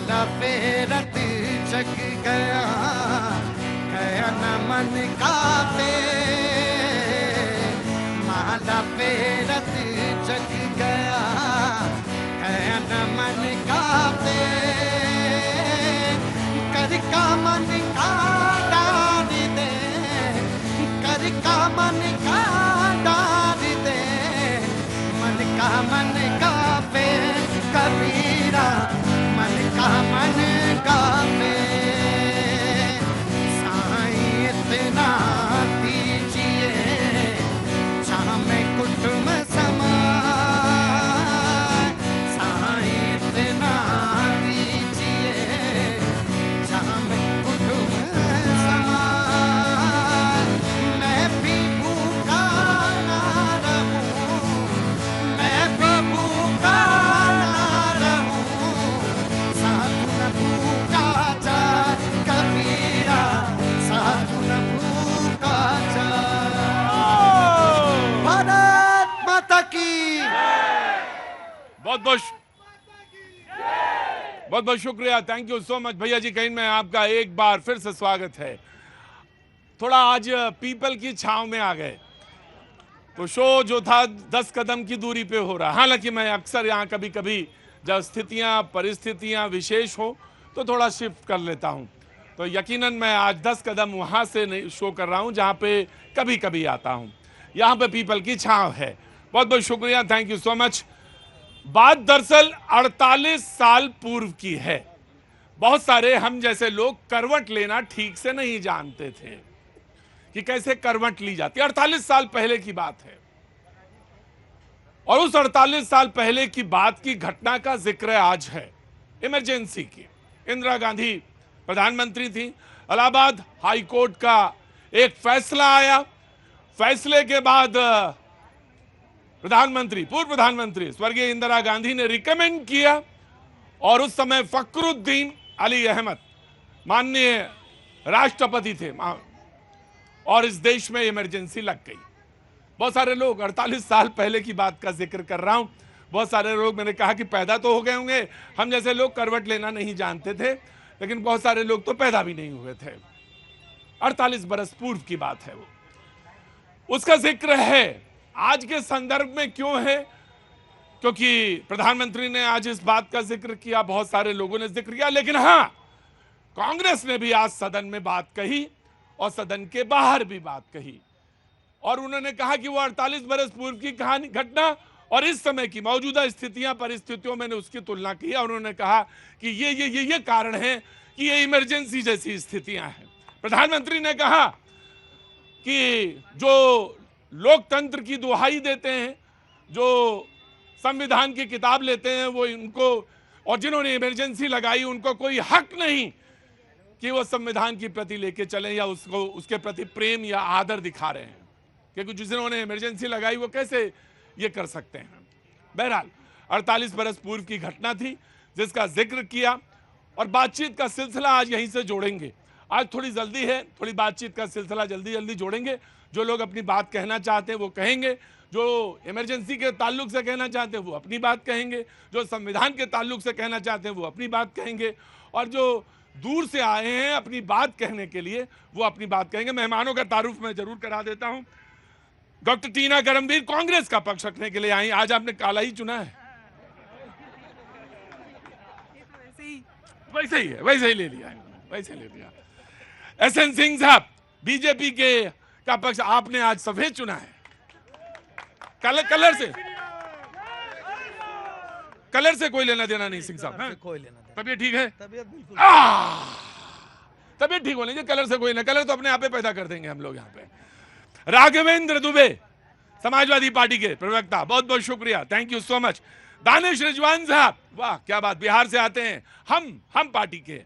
माला फेरत जग गया, गया न मन का माला फेरत जग गया, गया न मन का कर का मन का डार दे, कर का मन का डार दे, मन का पे कबीरा, मन का पे साईं इतना दीजिए जहाँ में कुटुंब समाए, साईं इतना दीजिए जहाँ में कुटुंब समाए। मैं भी भूखा ना रहूं, मैं भी भूखा ना रहूं, साधु न भूखा जाए कबीरा, साधु न भूखा जाए। भारत माता की बहुत बहुत शुक्रिया। थैंक यू सो मच भैया जी। कहीं में आपका एक बार फिर से स्वागत है। थोड़ा आज पीपल की छांव में आ गए तो शो जो था 10 कदम की दूरी पे हो रहा। हालांकि मैं अक्सर यहाँ कभी कभी जब स्थितियाँ परिस्थितियाँ विशेष हो तो थोड़ा शिफ्ट कर लेता हूँ, तो यकीनन मैं आज 10 कदम वहाँ से नहीं शो कर रहा हूँ जहाँ पे कभी कभी आता हूँ। यहाँ पे पीपल की छांव है। बहुत बहुत शुक्रिया, थैंक यू सो मच। बात दरअसल 48 साल पूर्व की है। बहुत सारे हम जैसे लोग करवट लेना ठीक से नहीं जानते थे कि कैसे करवट ली जाती है। 48 साल पहले की बात है और उस 48 साल पहले की बात की घटना का जिक्र आज है। इमरजेंसी की इंदिरा गांधी प्रधानमंत्री थी। इलाहाबाद हाई कोर्ट का एक फैसला आया। फैसले के बाद पूर्व प्रधानमंत्री स्वर्गीय इंदिरा गांधी ने रिकमेंड किया और उस समय फखरुद्दीन अली अहमद माननीय राष्ट्रपति थे और इस देश में इमरजेंसी लग गई। बहुत सारे लोग 48 साल पहले की बात का जिक्र कर रहा हूं। बहुत सारे लोग, मैंने कहा कि पैदा तो हो गए होंगे, हम जैसे लोग करवट लेना नहीं जानते थे, लेकिन बहुत सारे लोग तो पैदा भी नहीं हुए थे। 48 बरस पूर्व की बात है वो, उसका जिक्र है। आज के संदर्भ में क्यों है? क्योंकि प्रधानमंत्री ने आज इस बात का जिक्र किया, बहुत सारे लोगों ने जिक्र किया, लेकिन हाँ, कांग्रेस ने भी आज सदन में बात कही और सदन के बाहर भी बात कही और उन्होंने कहा कि वो 48 बरस पूर्व की कहानी घटना और इस समय की मौजूदा स्थितियां परिस्थितियों में उसकी तुलना की और उन्होंने कहा कि ये कारण है कि ये इमरजेंसी जैसी स्थितियां हैं। प्रधानमंत्री ने कहा कि जो लोकतंत्र की दुहाई देते हैं, जो संविधान की किताब लेते हैं, वो इनको, और जिन्होंने इमरजेंसी लगाई उनको कोई हक नहीं कि वो संविधान की प्रति लेके चले या उसको उसके प्रति प्रेम या आदर दिखा रहे हैं, क्योंकि जिन्होंने इमरजेंसी लगाई वो कैसे ये कर सकते हैं। बहरहाल 48 बरस पूर्व की घटना थी जिसका जिक्र किया और बातचीत का सिलसिला आज यहीं से जोड़ेंगे। आज थोड़ी जल्दी है, थोड़ी बातचीत का सिलसिला जल्दी जोड़ेंगे। जो लोग अपनी बात कहना चाहते हैं वो कहेंगे, जो इमरजेंसी के ताल्लुक से कहना चाहते हैं वो अपनी बात कहेंगे, जो संविधान के ताल्लुक से कहना चाहते हैं वो अपनी बात कहेंगे और जो दूर से आए हैं अपनी बात कहने के लिए वो अपनी बात कहेंगे। मेहमानों का तारुफ मैं जरूर करा देता हूं। डॉक्टर टीना करमवीर कांग्रेस का पक्ष रखने के लिए आई। आज आपने काला ही चुना है? वैसे ही ले लिया, वैसे ले लिया। एसएन सिंह साहब बीजेपी के का पक्ष, आपने आज सफेद चुना है। कलर से कोई लेना देना नहीं सिंह साहब, कोई लेना देना। तबीयत ठीक है? तबीयत बिल्कुल तबीयत ठीक होनी चाहिए, कलर से कोई ना, कलर तो अपने आप ही पैदा कर देंगे हम लोग यहाँ पे। राघवेंद्र दुबे समाजवादी पार्टी के प्रवक्ता, बहुत बहुत शुक्रिया, thank you so much. Danish Rizwan साहब, वाह क्या बात, बिहार से आते हैं, हम पार्टी के,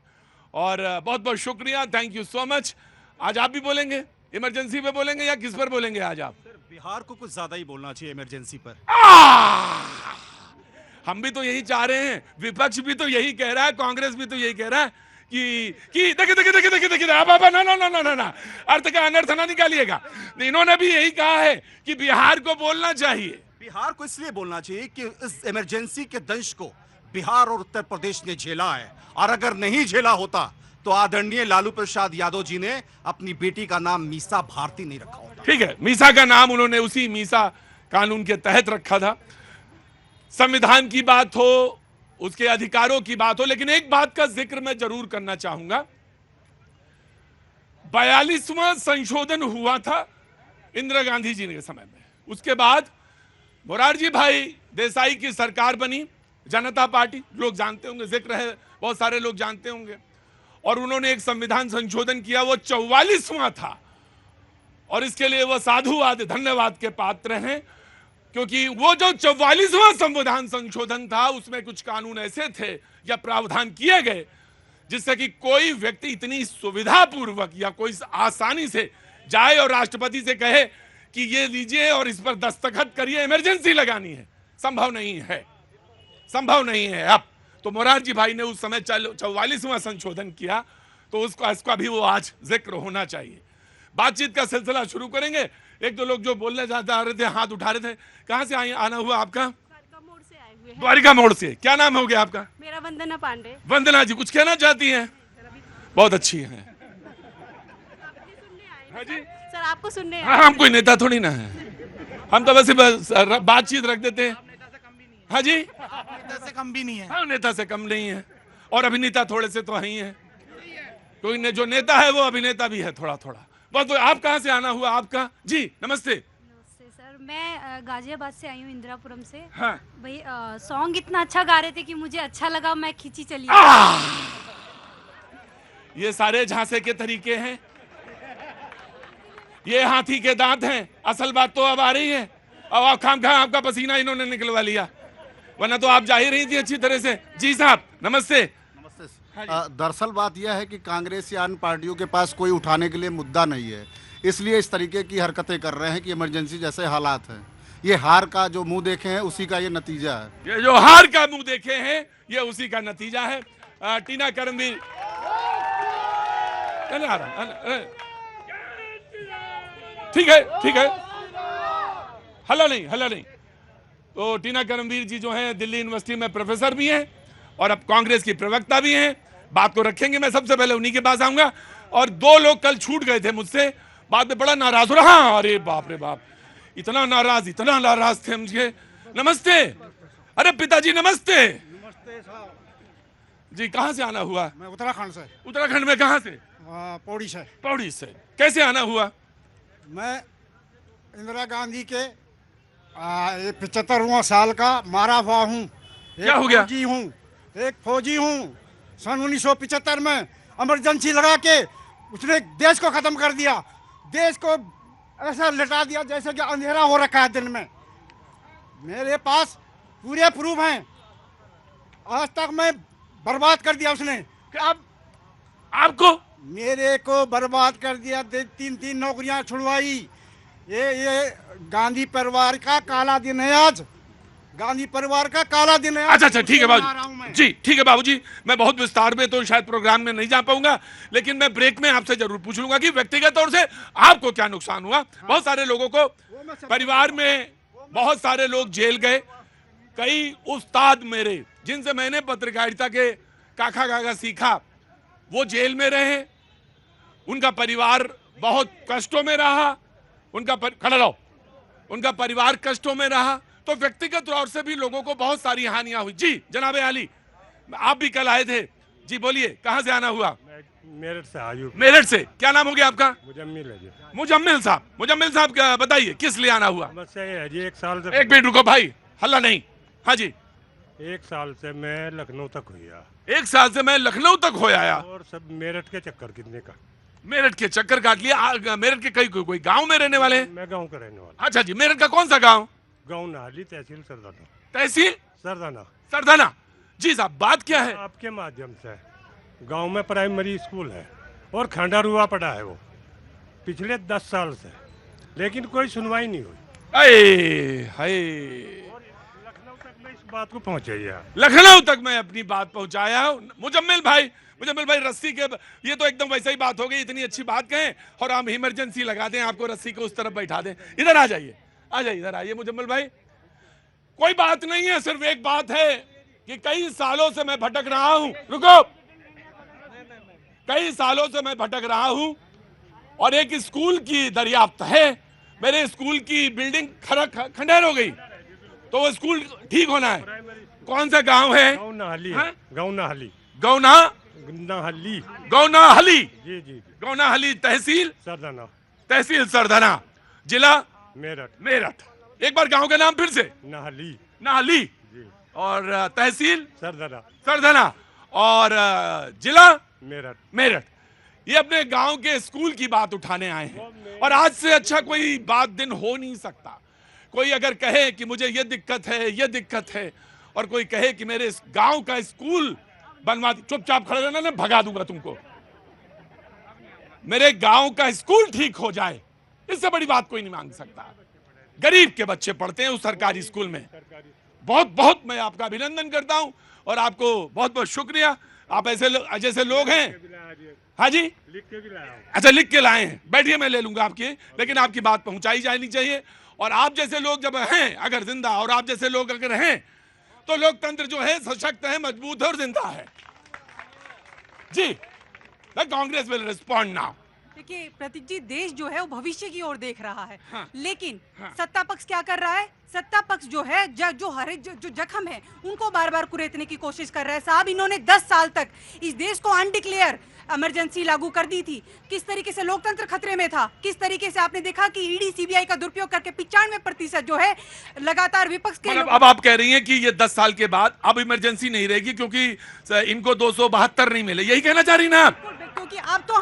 और बहुत बहुत शुक्रिया, थैंक यू सो मच। आज आप भी बोलेंगे, इमरजेंसी पे बोलेंगे या किस पर बोलेंगे आज आप? सर बिहार को कुछ ज्यादा ही बोलना चाहिए इमरजेंसी पर। हम भी तो यही चाह रहे हैं, विपक्ष भी तो यही कह रहा है, कांग्रेस भी तो यही कह रहा है कि देखिए ना अर्थ का अनर्थ ना निकालिएगा। इन्होंने भी यही कहा है कि बिहार को बोलना चाहिए। बिहार को इसलिए बोलना चाहिए कि इस इमरजेंसी के दंश को बिहार और उत्तर प्रदेश ने झेला है, और अगर नहीं झेला होता तो आदरणीय लालू प्रसाद यादव जी ने अपनी बेटी का नाम मीसा भारती नहीं रखा होता। ठीक है, मीसा का नाम उन्होंने उसी मीसा कानून के तहत रखा था। संविधान की बात हो, उसके अधिकारों की बात हो, लेकिन एक बात का जिक्र मैं जरूर करना चाहूंगा। 42वां संशोधन हुआ था इंदिरा गांधी जी के समय में। उसके बाद मोरारजी भाई देसाई की सरकार बनी, जनता पार्टी, लोग जानते होंगे, जिक्र है, बहुत सारे लोग जानते होंगे। और उन्होंने एक संविधान संशोधन किया, वो 44वां था, और इसके लिए वो साधुवाद, धन्यवाद के पात्र हैं, क्योंकि वो जो 44वां संविधान संशोधन था उसमें कुछ कानून ऐसे थे या प्रावधान किए गए जिससे कि कोई व्यक्ति इतनी सुविधापूर्वक या कोई आसानी से जाए और राष्ट्रपति से कहे कि ये लीजिए और इस पर दस्तखत करिए, इमरजेंसी लगानी है, संभव नहीं है, संभव नहीं है। अब तो मोरारजी भाई ने उस समय 44वां संशोधन किया, तो उसका भी वो आज जिक्र होना चाहिए। बातचीत का सिलसिला शुरू करेंगे। एक दो लोग जो बोलने जाते आ रहे थे, हाथ उठा रहे थे, कहां से आना हुआ आपका? द्वारिका मोड़ से। क्या नाम हो गया आपका? मेरा वंदना पांडे। वंदना जी, कुछ कहना चाहती हैं? बहुत अच्छी हैं। हाँ जी, सर आपको सुनने हाँ, हम कोई नेता थोड़ी ना है, हम तो वैसे बातचीत रख देते हैं। हाँ जी, नेता से कम भी नहीं है। हाँ, नेता से कम नहीं है, और अभिनेता थोड़े से तो ही है। कोई जो नेता है वो अभिनेता भी है थोड़ा थोड़ा। बहुत। आप कहाँ से आना हुआ आपका? जी नमस्ते। नमस्ते सर, मैं गाजियाबाद से आई हूँ, इंदिरापुरम से। हाँ। भाई सॉन्ग इतना अच्छा गा रहे थे कि मुझे अच्छा लगा, मैं खींची चली। ये सारे झांसे के तरीके हैं, ये हाथी के दांत हैं। असल बात तो अब आ रही है, अब आप खामखा आपका पसीना इन्होंने निकलवा लिया, वरना तो आप जा ही रही थी अच्छी तरह से। जी साहब नमस्ते। दरअसल बात यह है कि कांग्रेस या अन्य पार्टियों के पास कोई उठाने के लिए मुद्दा नहीं है, इसलिए इस तरीके की हरकतें कर रहे हैं कि इमरजेंसी जैसे हालात हैं। ये हार का जो मुंह देखे हैं उसी का ये नतीजा है। ये जो हार का मुंह देखे हैं ये उसी का नतीजा है। टीना करमवीर, ठीक है ठीक है, हल्ला नहीं। तो टीना करमवीर जी जो हैं दिल्ली यूनिवर्सिटी में प्रोफेसर भी हैं और अब कांग्रेस की प्रवक्ता भी हैं। बात को रखेंगे, मैं सबसे पहले उन्हीं के पास आऊंगा। और दो लोग कल छूट गए थे मुझसे, बाद में बड़ा नाराज हो रहा। अरे बाप रे बाप, इतना नाराज थे मुझे। नमस्ते। अरे पिताजी नमस्ते। नमस्ते साहब जी, कहाँ से आना हुआ? मैं उत्तराखंड से। उत्तराखंड में कहाँ से? पौड़ी से। पौड़ी से। कैसे आना हुआ? मैं इंदिरा गांधी के 75वां साल का मारा हुआ हूँ। क्या हो गया? एक फौजी हूँ। सन 1975 में इमरजेंसी लगा के उसने देश को खत्म कर दिया, देश को ऐसा लटा दिया जैसे कि अंधेरा हो रखा है दिन में। मेरे पास पूरे प्रूफ हैं, आज तक मैं बर्बाद कर दिया उसने। अब आपको? मेरे को बर्बाद कर दिया, 3 नौकरियां छुड़वाई। ये गांधी परिवार का काला दिन है आज, गांधी परिवार का काला दिन है। अच्छा ठीक है बाबू जी, ठीक है बाबूजी, मैं बहुत विस्तार में तो शायद प्रोग्राम में नहीं जा पाऊंगा, लेकिन मैं ब्रेक में आपसे जरूर पूछ लूंगा कि व्यक्तिगत तौर से आपको क्या नुकसान हुआ। बहुत सारे लोगों को परिवार में, बहुत सारे लोग जेल गए। कई उस्ताद मेरे जिनसे मैंने पत्रकारिता के काका सीखा वो जेल में रहे, उनका परिवार बहुत कष्टों में रहा, उनका परिवार कष्टों में रहा। तो व्यक्तिगत तौर से भी लोगों को बहुत सारी हानियां हुई। जी जनाबे आली, आप भी कल आए थे जी, बोलिए कहां से आना हुआ? मेरठ से आयु। मेरठ से। क्या नाम हो गया आपका? मुजम्मिल है जी। मुजम्मिल साहब बताइए किस लिए आना हुआ? समस्या ये है जी, एक साल से। एक मिनट रुको भाई, हल्ला नहीं। हाँ जी। एक साल से मैं लखनऊ तक हुआ। एक साल से मैं लखनऊ तक हो आया और सब मेरठ के चक्कर कितने का। मेरठ के चक्कर काट लिया। मेरठ के कोई गांव में रहने वाले हैं? मैं गांव का रहने वाला। अच्छा जी, मेरठ का कौन सा गांव? गांव नाली, तहसील सरदाना। तहसील सरदाना। सरदाना। जी साहब, बात क्या है? आपके माध्यम से गांव में प्राइमरी स्कूल है और खंडहरुआ पड़ा है वो पिछले 10 साल से, लेकिन कोई सुनवाई नहीं हुई। हाय, लखनऊ तक मैं इस बात को पहुंचाया। लखनऊ तक मैं अपनी बात पहुंचाया हूं। मुजम्मिल भाई रस्सी के, ये तो एकदम वैसे ही बात हो गई। इतनी अच्छी बात कहें और हम इमरजेंसी लगा दें, आपको रस्सी को उस तरफ बैठा दें। इधर आ जाइए, इधर आइए मुजम्मिल भाई। कोई बात नहीं है, सिर्फ एक बात है कि कई सालों से मैं भटक रहा हूं, रुको, कई सालों से मैं भटक रहा हूं और एक स्कूल की दरियाफ्त है। मेरे स्कूल की बिल्डिंग खंडहर हो गई, तो वो स्कूल ठीक होना है। कौन सा गांव है? गौनाहली। हाँ? गौनाहली। गौनाहली। गौनाहली। जी जी। गौनाहली तहसील सरदाना। तहसील सरदाना, जिला मेरठ। मेरठ। एक बार गांव का नाम फिर से। नाहली। नाहली। जी। और तहसील सरदाना। सरदाना और जिला मेरठ। मेरठ। ये अपने गांव के स्कूल की बात उठाने आए हैं और आज से अच्छा कोई बात दिन हो नहीं सकता। कोई अगर कहे कि मुझे ये दिक्कत है, ये दिक्कत है, और कोई कहे कि मेरे गांव का स्कूल बनवा, चुपचाप खड़े रहना, मैं भगा दूंगा तुमको। मेरे गांव का स्कूल ठीक हो जाए, इससे बड़ी बात कोई नहीं मांग सकता। गरीब के बच्चे पढ़ते हैं उस सरकारी स्कूल में। बहुत बहुत मैं आपका अभिनंदन करता हूं और आपको बहुत बहुत शुक्रिया। आप ऐसे जैसे लोग हैं। हाँ जी, लिख के भी लाया हूं। अच्छा, लिख के लाए हैं, बैठिए मैं ले लूंगा आपकी, लेकिन आपकी बात पहुंचाई जानी चाहिए। और आप जैसे लोग जब हैं अगर जिंदा, और आप जैसे लोग अगर हैं, तो लोकतंत्र जो है सशक्त है, मजबूत है और जिंदा है। जी, कांग्रेस विल रिस्पॉन्ड नाउ। देखिए प्रतीक जी, देश जो है वो भविष्य की ओर देख रहा है। हाँ। लेकिन हाँ। सत्ता पक्ष क्या कर रहा है? सत्ता पक्ष जो है जो जख्म है उनको बार बार कुरेदने की कोशिश कर रहा है। साहब, इन्होंने 10 साल तक इस देश को अनडिक्लेयर इमरजेंसी लागू कर दी थी। किस तरीके से लोकतंत्र खतरे में था, किस तरीके से आपने देखा कि ईडी सीबीआई का दुरुपयोग करके 95% जो है लगातार विपक्ष के मतलब अब आप कह रही हैं कि ये 10 साल के बाद अब इमरजेंसी नहीं रहेगी क्योंकि इनको 272 नहीं मिले, यही कहना चाह रही ना आप? क्योंकि अब तो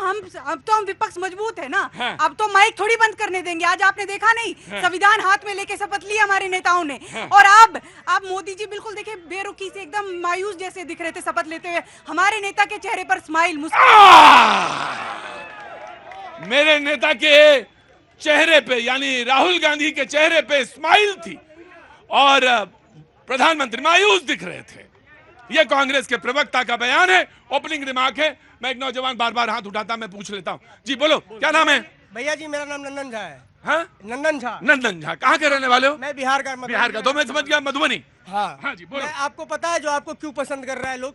हम विपक्ष मजबूत है ना। हाँ। अब तो माइक थोड़ी बंद करने देंगे। आज आपने देखा नहीं, हाँ। संविधान हाथ में लेके शपथ ली हमारे नेताओं ने। हाँ। और अब मोदी जी बिल्कुल देखिए बेरुखी से एकदम मायूस जैसे दिख रहे थे शपथ लेते हुए। हमारे नेता के चेहरे पर स्माइल, मेरे नेता के चेहरे पे, यानी राहुल गांधी के चेहरे पे स्माइल थी और प्रधानमंत्री मायूस दिख रहे थे। यह कांग्रेस के प्रवक्ता का बयान है, ओपनिंग रिमार्क है। मैं एक नौजवान बार बार हाथ उठाता, मैं पूछ लेता हूँ। जी बोलो, क्या नाम है? भैया जी, मेरा नाम नंदन झा है। हाँ? नंदन झा। नंदन झा, कहाँ के रहने वाले हो? मैं बिहार का। बिहार का, तो मैं समझ गया मधुबनी। हाँ हाँ जी, बोलो। आपको पता है जो आपको क्यों पसंद कर रहा है लोग?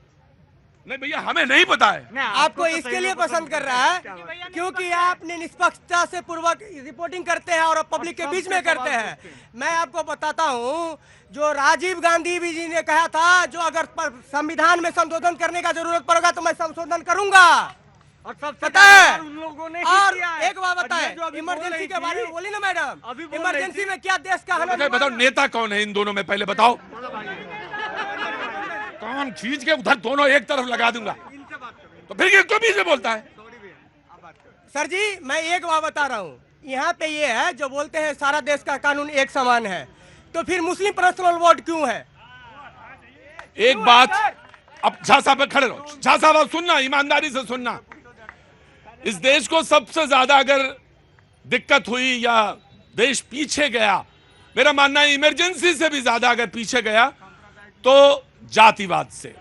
नहीं भैया, हमें नहीं पता है। आपको इसके लिए पसंद कर रहा है क्योंकि आपने निष्पक्षता से पूर्वक रिपोर्टिंग करते हैं और पब्लिक के बीच में करते हैं। मैं आपको बताता हूं, जो राजीव गांधी भी जी ने कहा था, जो अगर संविधान में संशोधन करने का जरूरत पड़ेगा तो मैं संशोधन करूंगा। और सब पता है उन लोगों ने। और एक बात बताए, इमरजेंसी के बारे में बोली ना मैडम, इमरजेंसी में क्या देश का हालत। बताओ नेता कौन है इन दोनों में, पहले बताओ। कान खींच के उधर दोनों एक तरफ लगा दूंगा, तो फिर ये क्यों बीच में बोलता है? सर जी, मैं एक बात बता रहा हूँ, यहाँ पे ये है जो बोलते हैं सारा देश का कानून एक समान है, तो फिर मुस्लिम पर्सनल वोट क्यों है? एक बात, अब झा साहब खड़े रहो। झा साहब आप सुनना, ईमानदारी से सुनना। इस देश को सबसे ज्यादा अगर दिक्कत हुई या देश पीछे गया, मेरा मानना है इमरजेंसी से भी ज्यादा अगर पीछे गया तो जातिवाद से।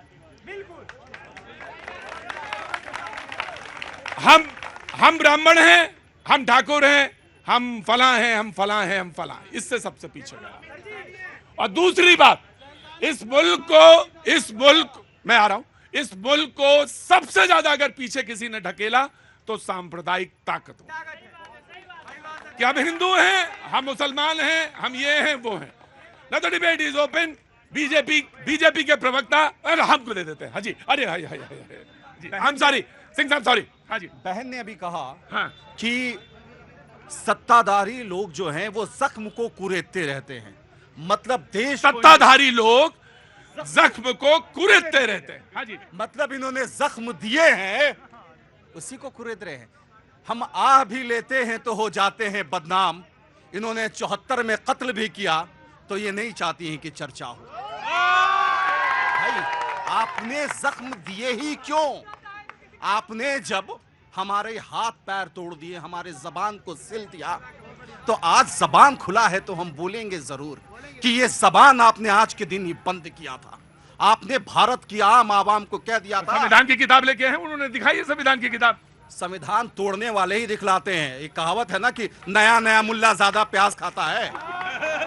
हम ब्राह्मण हैं, हम ठाकुर हैं, हम फला हैं, हम फला हैं, हम फला हैं, इससे सबसे पीछे गया। और दूसरी बात, इस मुल्क मैं आ रहा हूं, इस मुल्क को सबसे ज्यादा अगर पीछे किसी ने ढकेला तो सांप्रदायिक ताकत हो। कि हम हिंदू हैं, हम मुसलमान हैं, हम ये हैं, वो हैं। ना तो डिबेट इज ओपन। बीजेपी के प्रवक्ता हमको दे देते हैं। हाँ जी, अरे हाय हाय हाय जी, आई एम सॉरी सिंह साहब, सॉरी। हाँ जी, बहन ने अभी कहा हाँ, कि सत्ताधारी लोग जो हैं वो जख्म को कुरेदते रहते हैं। मतलब देश सत्ताधारी लोग जख्म को कुरेदते रहते हैं। हाँ जी, मतलब इन्होंने जख्म दिए हैं, उसी को कुरेद रहे हैं। हम आह भी लेते हैं तो हो जाते हैं बदनाम। इन्होंने 74 में कत्ल भी किया तो ये नहीं चाहती हैं कि चर्चा हो। भाई, आपने जख्म दिए ही क्यों? आपने जब हमारे हाथ पैर तोड़ दिए, हमारे जबान को सिल दिया, तो आज जबान खुला है तो हम बोलेंगे जरूर कि ये जबान आपने आज के दिन ही बंद किया था। आपने भारत की आम आवाम को कह दिया था। संविधान की किताब लेके हैं, उन्होंने दिखाई है संविधान की किताब। संविधान तोड़ने वाले ही दिखलाते हैं। एक कहावत है ना कि नया नया मुल्ला ज्यादा प्याज खाता है।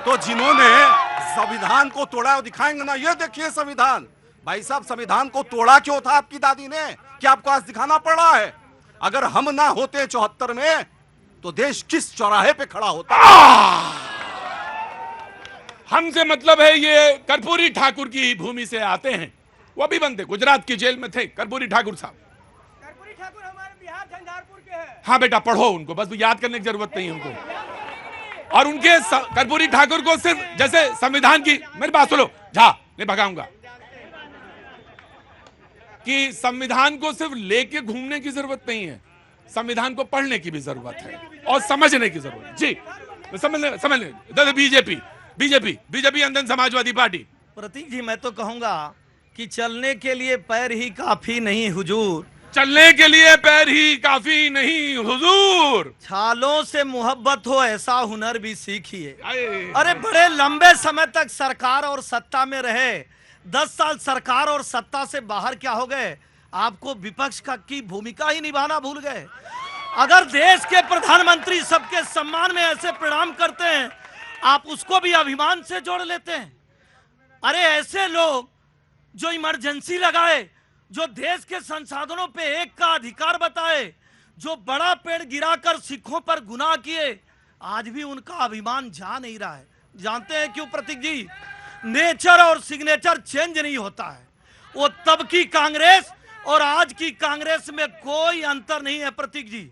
तो जिन्होंने संविधान को तोड़ा वो दिखाएंगे ना, ये देखिए संविधान, भाई साहब, संविधान को तोड़ा क्यों था आपकी दादी ने? क्या आपको आज दिखाना पड़ रहा है? अगर हम ना होते 74 में तो देश किस चौराहे पे खड़ा होता? हमसे मतलब है ये कर्पूरी ठाकुर की भूमि से आते हैं, वो भी बनते, गुजरात की जेल में थे कर्पूरी ठाकुर साहब। कर्पूरी ठाकुर हमारे बिहार झंझारपुर के हैं। हाँ बेटा, पढ़ो उनको, बस याद करने की जरूरत नहीं है उनको। और उनके कर्पूरी ठाकुर को सिर्फ जैसे संविधान की, मेरी बात सुनो, झा नहीं भगाऊंगा, कि संविधान को सिर्फ लेके घूमने की जरूरत नहीं है, संविधान को पढ़ने की भी जरूरत है और समझने की जरूरत है। जी समझ बीजेपी अंदर समाजवादी पार्टी। प्रतीक जी, मैं तो कहूंगा कि चलने के लिए पैर ही काफी नहीं हुजूर, चलने के लिए पैर ही काफी नहीं हुजूर, छालों से मोहब्बत हो ऐसा हुनर भी सीखिए। आए। अरे बड़े लंबे समय तक सरकार और सत्ता में रहे, 10 साल सरकार और सत्ता से बाहर क्या हो गए? आपको विपक्ष की भूमिका ही निभाना भूल गए। अगर देश के प्रधानमंत्री सबके सम्मान में ऐसे प्रणाम करते हैं, आप उसको भी अभिमान से जोड़ लेते हैं। अरे ऐसे लोग जो इमरजेंसी लगाए, जो देश के संसाधनों पे एक का अधिकार बताए, जो बड़ा पेड़ गिराकर सिखों पर गुनाह किए, आज भी उनका अभिमान जा नहीं रहा है। जानते हैं क्यों प्रतीक जी? नेचर और सिग्नेचर चेंज नहीं होता है। वो तब की कांग्रेस और आज की कांग्रेस में कोई अंतर नहीं है प्रतीक जी।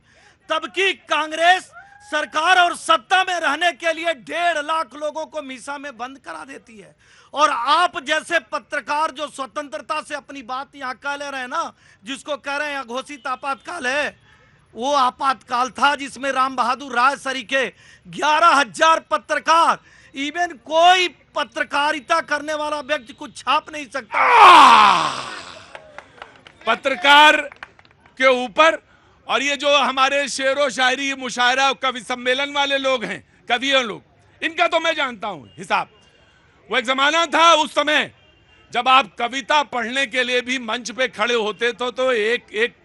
तब की कांग्रेस सरकार और सत्ता में रहने के लिए 1.5 लाख लोगों को मीसा में बंद करा देती है, और आप जैसे पत्रकार जो स्वतंत्रता से अपनी बात यहाँ कह ले रहे हैं ना, जिसको कह रहे हैं अघोषित आपातकाल है, वो आपातकाल था जिसमें राम बहादुर राय सरीखे 11,000 पत्रकार, इवन कोई पत्रकारिता करने वाला व्यक्ति कुछ छाप नहीं सकता। पत्रकार के ऊपर, और ये जो हमारे शेरो शायरी मुशायरा कवि सम्मेलन वाले लोग हैं, कवियों लोग, इनका तो मैं जानता हूं हिसाब। वो एक जमाना था उस समय जब आप कविता पढ़ने के लिए भी मंच पे खड़े होते तो एक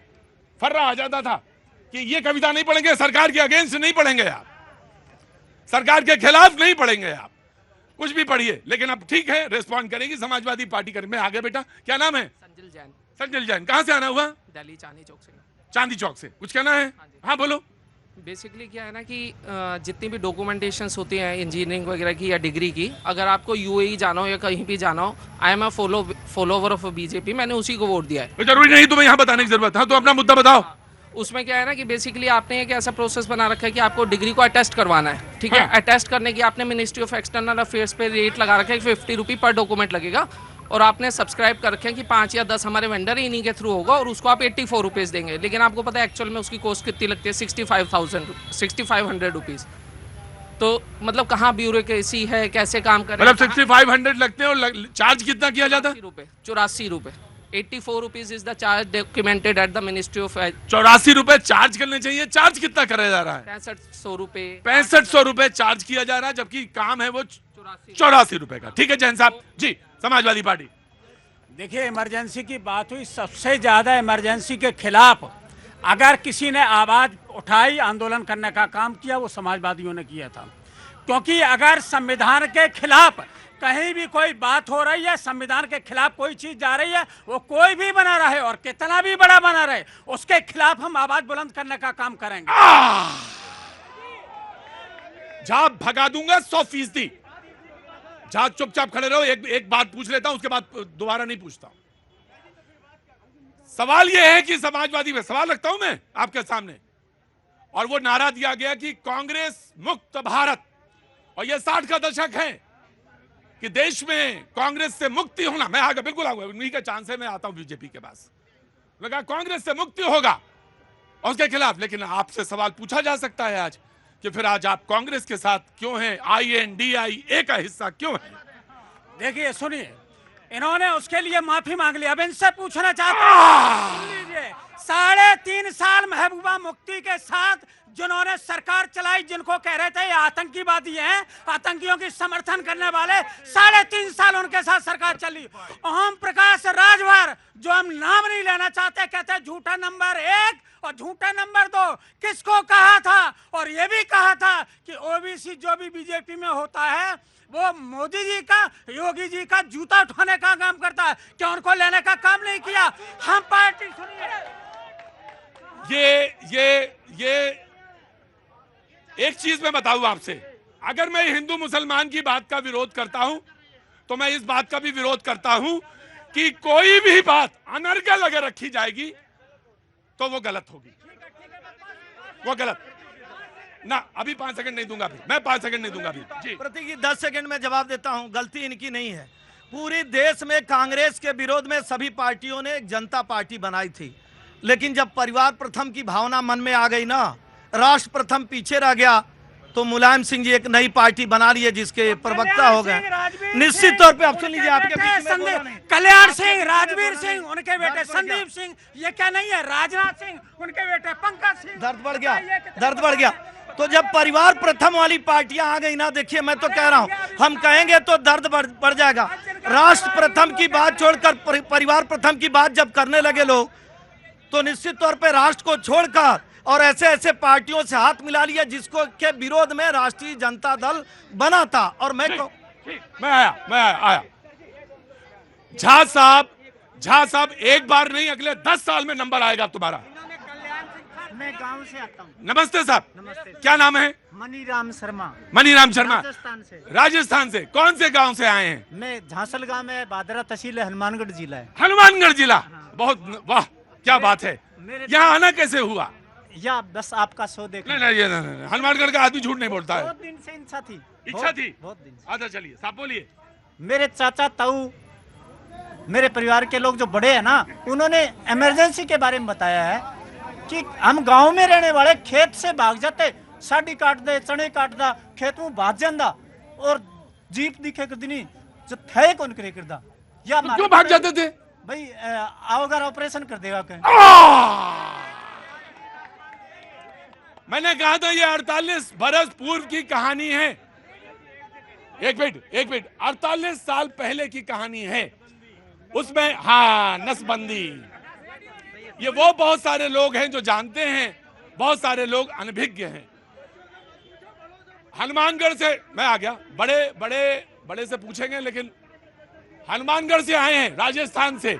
फर्रा आ जाता था कि ये कविता नहीं पढ़ेंगे, सरकार के अगेंस्ट नहीं पढ़ेंगे आप, सरकार के खिलाफ नहीं पढ़ेंगे आप, कुछ भी पढ़िए। लेकिन अब ठीक है, रिस्पॉन्ड करेंगी समाजवादी पार्टी में। आगे बेटा, क्या नाम है? संजल जैन। कहां से आना हुआ? दिल्ली चांदनी चौक से। चांदी चौक से। कुछ कहना है? हाँ बोलो। बेसिकली क्या है ना कि जितनी भी डॉक्यूमेंटेशंस होती हैं इंजीनियरिंग वगैरह की या डिग्री की, अगर आपको यूएई जाना हो या कहीं भी जाना हो, I am a follower of BJP, मैंने उसी को वोट दिया है। जरूरी नहीं तुम्हें यहाँ बताने की जरूरत। हाँ तो अपना मुद्दा बताओ। उसमें क्या है ना कि बेसिकली आपने एक ऐसा प्रोसेस बना रखा है कि आपको डिग्री को अटेस्ट करवाना है, ठीक है। अटेस्ट करने की आपने मिनिस्ट्री ऑफ एक्सटर्नल अफेयर्स पे रेट लगा रखा है, 50 रुपये पर डॉक्यूमेंट लगेगा, और आपने सब्सक्राइब कर रखे हैं कि 5 या 10 हमारे वेंडर इन्हीं के थ्रू होगा, और उसको आप 84 रुपीज़ देंगे। लेकिन आपको पता है एक्चुअल में उसकी कॉस्ट कितनी लगती है? 6500 रुपीज़। तो मतलब कहाँ ब्यूरोक्रेसी है, कैसे काम कर रहे हैं? मतलब 6500 लगते हैं, और चार्ज कितना किया जाता है? 84 रुपये। 84 rupees is the charge documented at the ministry of. 84 रुपए चार्ज करने चाहिए। चार्ज कितना करा जा रहा है? 6500 रुपए। 6500 रुपए चार्ज किया जा रहा है, जबकि काम है वो 84 रुपए का। ठीक है जैन साहब जी, समाजवादी पार्टी। देखिए, इमरजेंसी की बात हुई, सबसे ज्यादा इमरजेंसी के खिलाफ अगर किसी ने आवाज उठाई, आंदोलन करने का काम किया, वो समाजवादियों ने किया था। क्योंकि अगर संविधान के खिलाफ कहीं भी कोई बात हो रही है, संविधान के खिलाफ कोई चीज जा रही है, वो कोई भी बना रहे और कितना भी बड़ा बना रहे, उसके खिलाफ हम आवाज बुलंद करने का काम करेंगे। जा भगा दूंगा 100%। जा चुपचाप खड़े रहो। एक बात पूछ लेता हूं, उसके बाद दोबारा नहीं पूछता। सवाल यह है कि समाजवादी में सवाल रखता हूं मैं आपके सामने, और वो नारा दिया गया कि कांग्रेस मुक्त भारत, और यह 60 का दशक है कि देश में कांग्रेस से मुक्ति होना। मैं आगे बिल्कुल आऊंगा, उन्हीं का चांस है, मैं आता हूं बीजेपी के पास। लगा कांग्रेस से मुक्ति होगा और उसके खिलाफ। लेकिन आपसे सवाल पूछा जा सकता है आज कि फिर आज आप कांग्रेस के साथ क्यों हैं? INDIA का हिस्सा क्यों है? देखिए सुनिए, इन्होंने उसके लिए माफी मांग ली, अब इनसे पूछना चाहते हैं। 3.5 3 साल महबूबा मुफ्ती के साथ जिन्होंने सरकार चलाई, जिनको कह रहे थे ये आतंकीवादी हैं, आतंकियों की समर्थन करने वाले, 3.5 साल उनके साथ सरकार चली। ओम प्रकाश राजभर, जो हम नाम नहीं लेना चाहते, कहते हैं झूठा नंबर 1 और झूठा नंबर 2। किसको कहा था? और ये भी कहा था कि ओबीसी जो भी बीजेपी में होता है वो मोदी जी का, योगी जी का जूता उठाने का काम करता है, क्या उनको लेने का काम नहीं किया? हम पार्टी ये एक चीज मैं बताऊं आपसे, अगर मैं हिंदू मुसलमान की बात का विरोध करता हूं तो मैं इस बात का भी विरोध करता हूं कि कोई भी बात अनर्गल अगर रखी जाएगी तो वो गलत होगी, वो गलत ना। अभी 5 सेकंड नहीं दूंगा, मैं 5 सेकंड नहीं दूंगा अभी जी। प्रतीक जी 10 सेकंड में जवाब देता हूं। गलती इनकी नहीं है। पूरी देश में कांग्रेस के विरोध में सभी पार्टियों ने एक जनता पार्टी बनाई थी, लेकिन जब परिवार प्रथम की भावना मन में आ गई ना, राष्ट्र प्रथम पीछे रह गया, तो मुलायम सिंह जी एक नई पार्टी बना ली है जिसके प्रवक्ता हो गए। निश्चित तौर पे आप सुन लीजिए, आपके बीच में कल्याण सिंह, राजवीर सिंह उनके बेटे, संदीप सिंह, ये क्या नहीं है, राजनाथ सिंह उनके बेटे, पंकज सिंह। दर्द बढ़ गया, दर्द बढ़ गया। तो जब परिवार प्रथम वाली पार्टियां आ गई ना, देखिए मैं तो कह रहा हूं, हम कहेंगे तो दर्द बढ़ जाएगा। राष्ट्र प्रथम की बात छोड़कर परिवार प्रथम की बात जब करने लगे लोग, तो निश्चित तौर पे राष्ट्र को छोड़कर और ऐसे ऐसे पार्टियों से हाथ मिला लिया जिसको के विरोध में राष्ट्रीय जनता दल बना था। और मैं आया झा साहब एक बार नहीं, अगले 10 साल में नंबर आएगा तुम्हारा। मैं गांव से आता हूँ। नमस्ते साहब, क्या नाम है? मनीराम शर्मा। मनीराम शर्मा, राजस्थान से। कौन से गांव से आए हैं? मैं झांसल गांव में, बादरा तहसील है, हनुमानगढ़ जिला है। हनुमानगढ़ जिला, बहुत वाह, क्या बात है। यहाँ आना कैसे हुआ? या बस आपका शो देख। नहीं, हनुमानगढ़ का आदमी झूठ नहीं बोलता है। बहुत दिन से इच्छा थी। बहुत दिन। अच्छा चलिए, साहब बोलिए। मेरे चाचा ताऊ, मेरे परिवार के लोग जो बड़े हैं ना, उन्होंने इमरजेंसी के बारे में बताया है कि हम गांव में रहने वाले खेत से भाग जाते, साड़ी काट दे, चने काट दा, खेत में भाग जांदा और जीप दिखे कर दिनी जो थे कौन करे करदा, या क्यों भाग जाते थे भाई? अगर ऑपरेशन कर देगा कहीं। मैंने कहा था ये 48 बरस पूर्व की कहानी है। एक मिनट 48 साल पहले की कहानी है। उसमें हाँ, नसबंदी, ये वो बहुत सारे लोग हैं जो जानते हैं, बहुत सारे लोग अनभिज्ञ हैं। हनुमानगढ़ से मैं आ गया, बड़े से पूछेंगे, लेकिन हनुमानगढ़ से आए हैं, राजस्थान से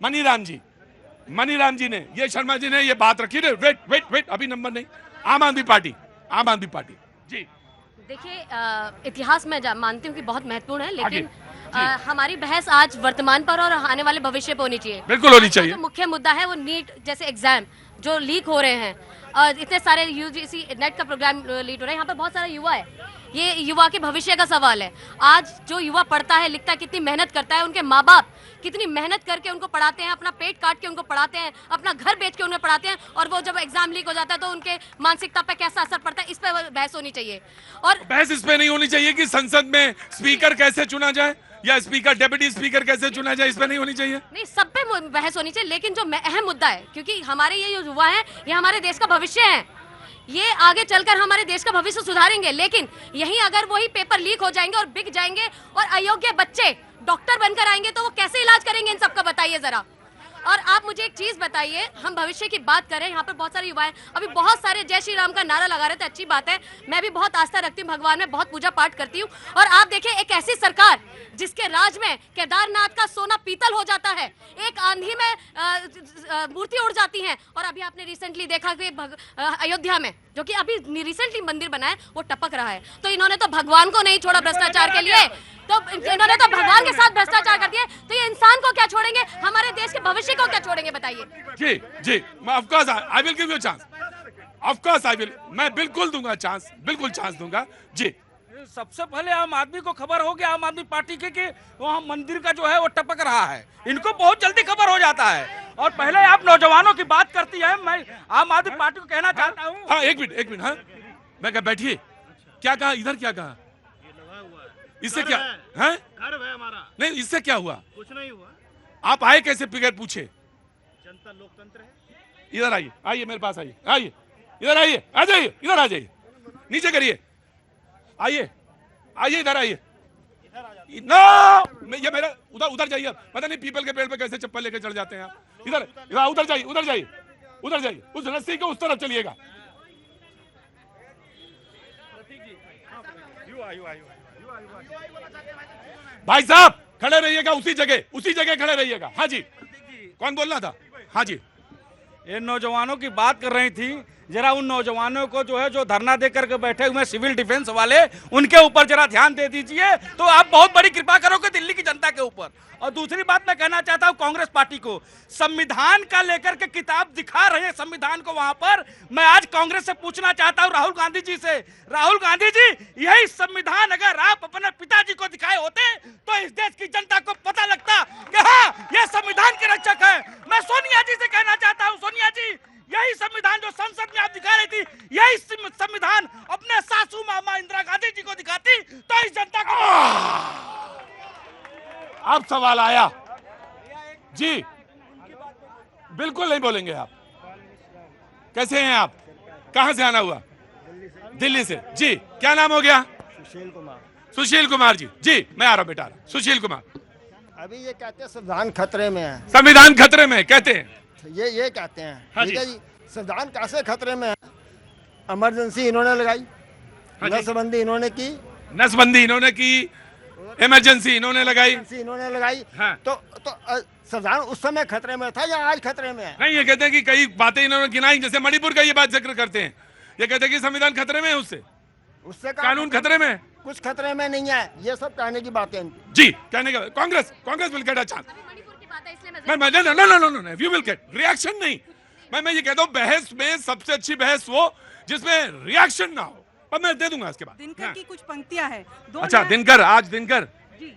मनीराम जी ने, ये शर्मा जी ने ये बात रखी। वेट, अभी नंबर नहीं। आम आदमी पार्टी जी। देखिए, इतिहास में मानती हूँ कि बहुत महत्वपूर्ण है, लेकिन हमारी बहस आज वर्तमान पर और आने वाले भविष्य पर होनी चाहिए। बिल्कुल होनी चाहिए। जो मुख्य मुद्दा है वो नीट जैसे एग्जाम जो लीक हो रहे हैं, और इतने सारे यूजीसी नेट का प्रोग्राम लीक हो रहा है, यहाँ पर बहुत सारा युवा है, ये युवा के भविष्य का सवाल है। आज जो युवा पढ़ता है, लिखता है, कितनी मेहनत करता है, उनके माँ बाप कितनी मेहनत करके उनको पढ़ाते हैं, अपना पेट काट के उनको पढ़ाते हैं, अपना घर बेच के उन्हें पढ़ाते हैं, और वो जब एग्जाम लीक हो जाता है तो उनके मानसिकता पे कैसा असर पड़ता है, इस पर बहस होनी चाहिए। और बहस इस पे नहीं होनी चाहिए कि संसद में स्पीकर कैसे चुना जाए या स्पीकर, डेप्यूटी स्पीकर कैसे चुना जाए, इस पे नहीं होनी चाहिए। नहीं, सब पे बहस होनी चाहिए, लेकिन जो अहम मुद्दा है, क्योंकि हमारे ये जो युवा है, ये हमारे देश का भविष्य है, ये आगे चलकर हमारे देश का भविष्य सुधारेंगे। लेकिन यही अगर वही पेपर लीक हो जाएंगे और बिक जाएंगे और अयोग्य बच्चे डॉक्टर बनकर आएंगे, तो वो कैसे इलाज करेंगे इन सबका, बताइए जरा। और आप मुझे एक चीज बताइए, हम भविष्य की बात करें, यहाँ पर बहुत सारे युवा हैं, अभी बहुत सारे जय श्री राम का नारा लगा रहे थे, अच्छी बात है, मैं भी बहुत आस्था रखती हूँ भगवान में, बहुत पूजा पाठ करती हूँ। और आप देखिए, एक ऐसी सरकार जिसके राज में केदारनाथ का सोना पीतल हो जाता है, एक आंधी में मूर्ति उड़ जाती है, और अभी आपने रिसेंटली देखा कि अयोध्या में जो कि अभी रिसेंटली मंदिर बना है वो टपक रहा है। तो इन्होंने तो भगवान को नहीं छोड़ा भ्रष्टाचार के लिए, तो इन्होंने तो भगवान के साथ भ्रष्टाचार कर दिया, तो ये इंसान को क्या छोड़ेंगे, हमारे देश के भविष्य को क्या छोड़ेंगे, बताइए। जी, of course I will give you chance, of course I will, मैं बिल्कुल दूंगा चांस, बिल्कुल चांस दूंगा जी। सबसे पहले आम आदमी को खबर हो गया, आम आदमी पार्टी के कि वहाँ मंदिर का जो है वो टपक रहा है, इनको बहुत जल्दी खबर हो जाता है। और पहले आप नौजवानों की बात करती है, मैं आम आदमी पार्टी को कहना चाहता हूँ। हाँ, एक मिनट, हाँ, मैं कहा बैठिए, क्या कहा इधर, क्या कहा, इससे क्या है? घर है हमारा। नहीं, इससे क्या हुआ? कुछ नहीं हुआ। आप आए कैसे, बगैर पूछे? जनता लोकतंत्र है। इधर आइए, आइए मेरे पास आइए, आइए इधर आइए, आ जाइए, इधर आ जाइए, नीचे करिए, आइए आइए इधर आइए। नो ये मेरा उधर जाइए, पता नहीं पीपल के पेड़ पे कैसे चप्पल लेके चढ़ जाते हैं आप। इधर उधर जाइए, उधर जाइए, उधर जाइए, उस रस्सी के उस तरफ चलिएगा। भाई साहब खड़े रहिएगा, उसी जगह खड़े रहिएगा। हाँ जी, कौन बोल रहा था? हाँ जी, ये नौजवानों की बात कर रही थी, जरा उन नौजवानों को जो है जो धरना दे करके बैठे हुए सिविल डिफेंस वाले, उनके ऊपर जरा ध्यान दे दीजिए तो आप बहुत बड़ी कृपा करोगे दिल्ली की जनता के ऊपर। और दूसरी बात मैं कहना चाहता हूं कांग्रेस पार्टी को, संविधान का लेकर के किताब दिखा रहे हैं संविधान को वहां पर। मैं आज कांग्रेस से पूछना चाहता हूं राहुल गांधी जी से, राहुल गांधी जी यही संविधान अगर आप अपने पिताजी को दिखाए होते तो इस देश की जनता को पता लगता कि हाँ ये संविधान के रक्षक है। मैं सोनिया जी से कहना चाहता हूं, सोनिया जी यही संविधान जो संसद में आप दिखा रही थी, यही संविधान अपने सासू मामा इंदिरा गांधी जी को दिखाती तो इस जनता को। अब सवाल आया जी, बिल्कुल नहीं बोलेंगे आप। कैसे हैं आप? कहां से आना हुआ? दिल्ली से। जी क्या नाम हो गया? सुशील कुमार। सुशील कुमार जी, जी मैं आ रहा हूं बेटा। सुशील कुमार, अभी ये कहते हैं संविधान खतरे में है। संविधान खतरे में कहते हैं, ये कहते हैं। हाँ ठीक है जी, संविधान कैसे खतरे में है? इमरजेंसी इन्होंने लगाई, नसबंदी इन्होंने की, नसबंदी इन्होंने की, इमरजेंसी इन्होंने लगाई, हाँ। तो संविधान उस समय खतरे में था या आज खतरे में है? नहीं, ये कहते हैं कि कई बातें इन्होंने गिनाई, जैसे मणिपुर का ये बात जिक्र करते हैं, ये कहते हैं कि संविधान खतरे में है, उससे कानून खतरे में है। कुछ खतरे में नहीं है, ये सब कहने की बातें जी, कहने का Congress will get a chance. No, you will get reaction नहीं। मैं ये कहता हूँ बहस में सबसे अच्छी बहस वो जिसमें रिएक्शन ना हो, पर मैं दे दूंगा इसके बाद। दिनकर की कुछ पंक्तियां हैं। अच्छा दिनकर, आज दिनकर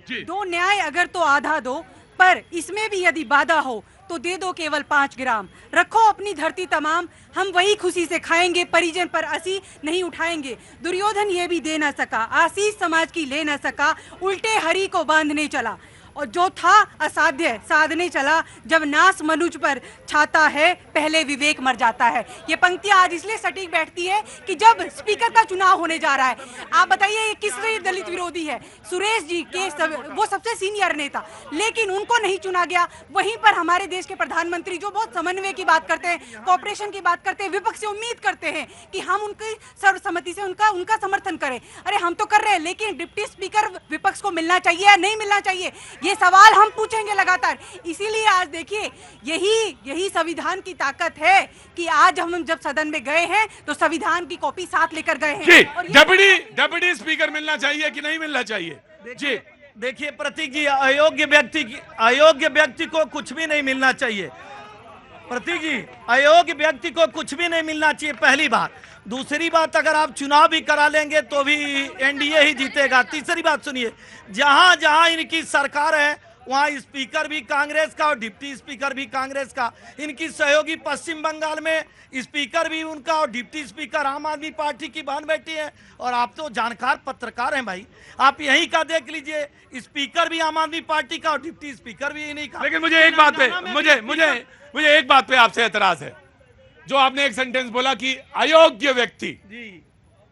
जी। दो न्याय अगर तो आधा दो, पर इसमें भी यदि बाधा हो तो दे दो केवल 5 ग्राम। रखो अपनी धरती तमाम, हम वही खुशी से खाएंगे, परिजन पर असी नहीं उठाएंगे। दुर्योधन ये भी दे न सका, आशीष समाज की ले न सका, उल्टे हरि को बांधने चला। और जो था असाध्य साधने चला, जब नाश मनुज पर छाता है पहले विवेक मर जाता है। ये पंक्तियां आज इसलिए सटीक बैठती है कि जब स्पीकर का चुनाव होने जा रहा है, आप बताइए ये किस दलित विरोधी है? सुरेश जी के वो सबसे सीनियर नेता, लेकिन उनको नहीं चुना गया। वहीं पर हमारे देश के प्रधानमंत्री जो बहुत समन्वय की बात करते हैं, कोऑपरेशन की बात करते हैं, विपक्ष से उम्मीद करते हैं कि हम उनकी सर्वसम्मति से उनका समर्थन करें। अरे हम तो कर रहे हैं, लेकिन डिप्टी स्पीकर विपक्ष को मिलना चाहिए या नहीं मिलना चाहिए, ये सवाल हम पूछेंगे लगातार। इसीलिए आज देखिए यही संविधान की ताकत है कि आज हम जब सदन में गए हैं तो संविधान की कॉपी साथ लेकर गए हैं। डेप्यूटी स्पीकर मिलना चाहिए कि नहीं मिलना चाहिए? जी देखिए प्रतीक जी, अयोग्य व्यक्ति को कुछ भी नहीं मिलना चाहिए। प्रतीक जी, अयोग्य व्यक्ति को कुछ भी नहीं मिलना चाहिए, पहली बात। दूसरी बात, अगर आप चुनाव भी करा लेंगे तो भी एनडीए ही जीतेगा। तीसरी बात सुनिए, जहां जहां इनकी सरकार है वहां स्पीकर भी कांग्रेस का और डिप्टी स्पीकर भी कांग्रेस का। इनकी सहयोगी पश्चिम बंगाल में स्पीकर भी उनका और डिप्टी स्पीकर आम आदमी पार्टी की बहन बैठी है। और आप तो जानकार पत्रकार हैं भाई, आप यहीं का देख लीजिए, स्पीकर भी आम आदमी पार्टी का और डिप्टी स्पीकर भी इन्हीं का। लेकिन मुझे एक बात पे मुझे एक बात पे आपसे एतराज है, जो आपने एक सेंटेंस बोला कि अयोग्य व्यक्ति। जी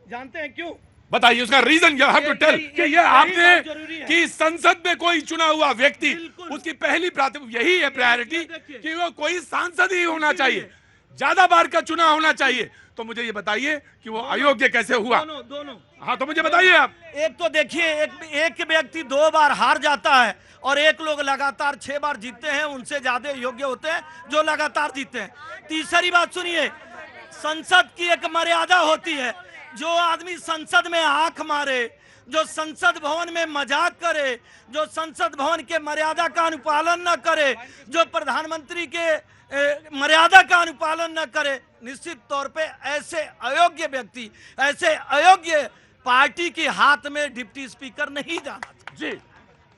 जानते हैं क्यों? बताइए उसका reason. You have to tell कि ये आपने कि संसद में कोई चुना हुआ व्यक्ति, उसकी पहली प्राथमिकता यही है, प्रायोरिटी कि वो कोई सांसद ही होना चाहिए, ज्यादा बार का चुनाव होना चाहिए। तो मुझे ये बताइए कि वो अयोग्य कैसे हुआ? दोनों। हाँ तो मुझे बताइए आप। एक तो देखिए, एक व्यक्ति 2 बार हार जाता है और एक लोग लगातार 6 बार जीतते हैं, उनसे ज्यादा योग्य होते हैं जो लगातार जीतते हैं। तीसरी बात सुनिए, संसद की एक मर्यादा होती है। जो आदमी संसद में आंख मारे, जो संसद भवन में मजाक करे, जो संसद भवन के मर्यादा का अनुपालन न करे, जो प्रधानमंत्री के मर्यादा का अनुपालन न करे, निश्चित तौर पे ऐसे अयोग्य व्यक्ति, ऐसे अयोग्य पार्टी के हाथ में डिप्टी स्पीकर नहीं जाना। जी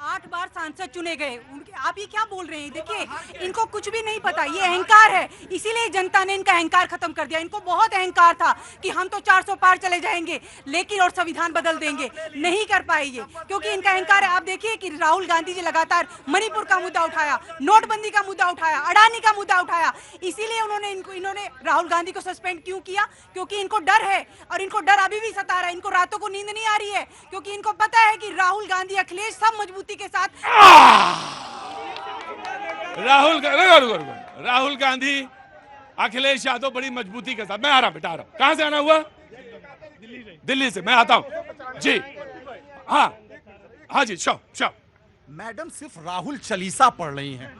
8 बार सांसद चुने गए उनके, आप ये क्या बोल रहे हैं? देखिए इनको कुछ भी नहीं पता, ये अहंकार है, इसीलिए जनता ने इनका अहंकार खत्म कर दिया। इनको बहुत अहंकार था कि हम तो 400 पार चले जाएंगे लेकिन और संविधान बदल देंगे, नहीं कर पाए ये, क्योंकि इनका अहंकार है। आप देखिए कि राहुल गांधी जी लगातार मणिपुर का मुद्दा उठाया, नोटबंदी का मुद्दा उठाया, अडानी का मुद्दा उठाया, इसीलिए इन्होंने राहुल गांधी को सस्पेंड क्यों किया? क्योंकि इनको डर है, और इनको डर अभी भी सता रहा है। इनको रातों को नींद नहीं आ रही है, क्योंकि इनको पता है कि राहुल गांधी, अखिलेश सब मजबूती के साथ राहुल गांधी, अखिलेश यादव बड़ी मजबूती के साथ। मैं आ रहा हूं बेटा, आ रहा हूं। कहां से आना हुआ? दिल्ली से। मैं आता हूं जी। हाँ जी, शो। मैडम सिर्फ राहुल चालीसा पढ़ रही हैं।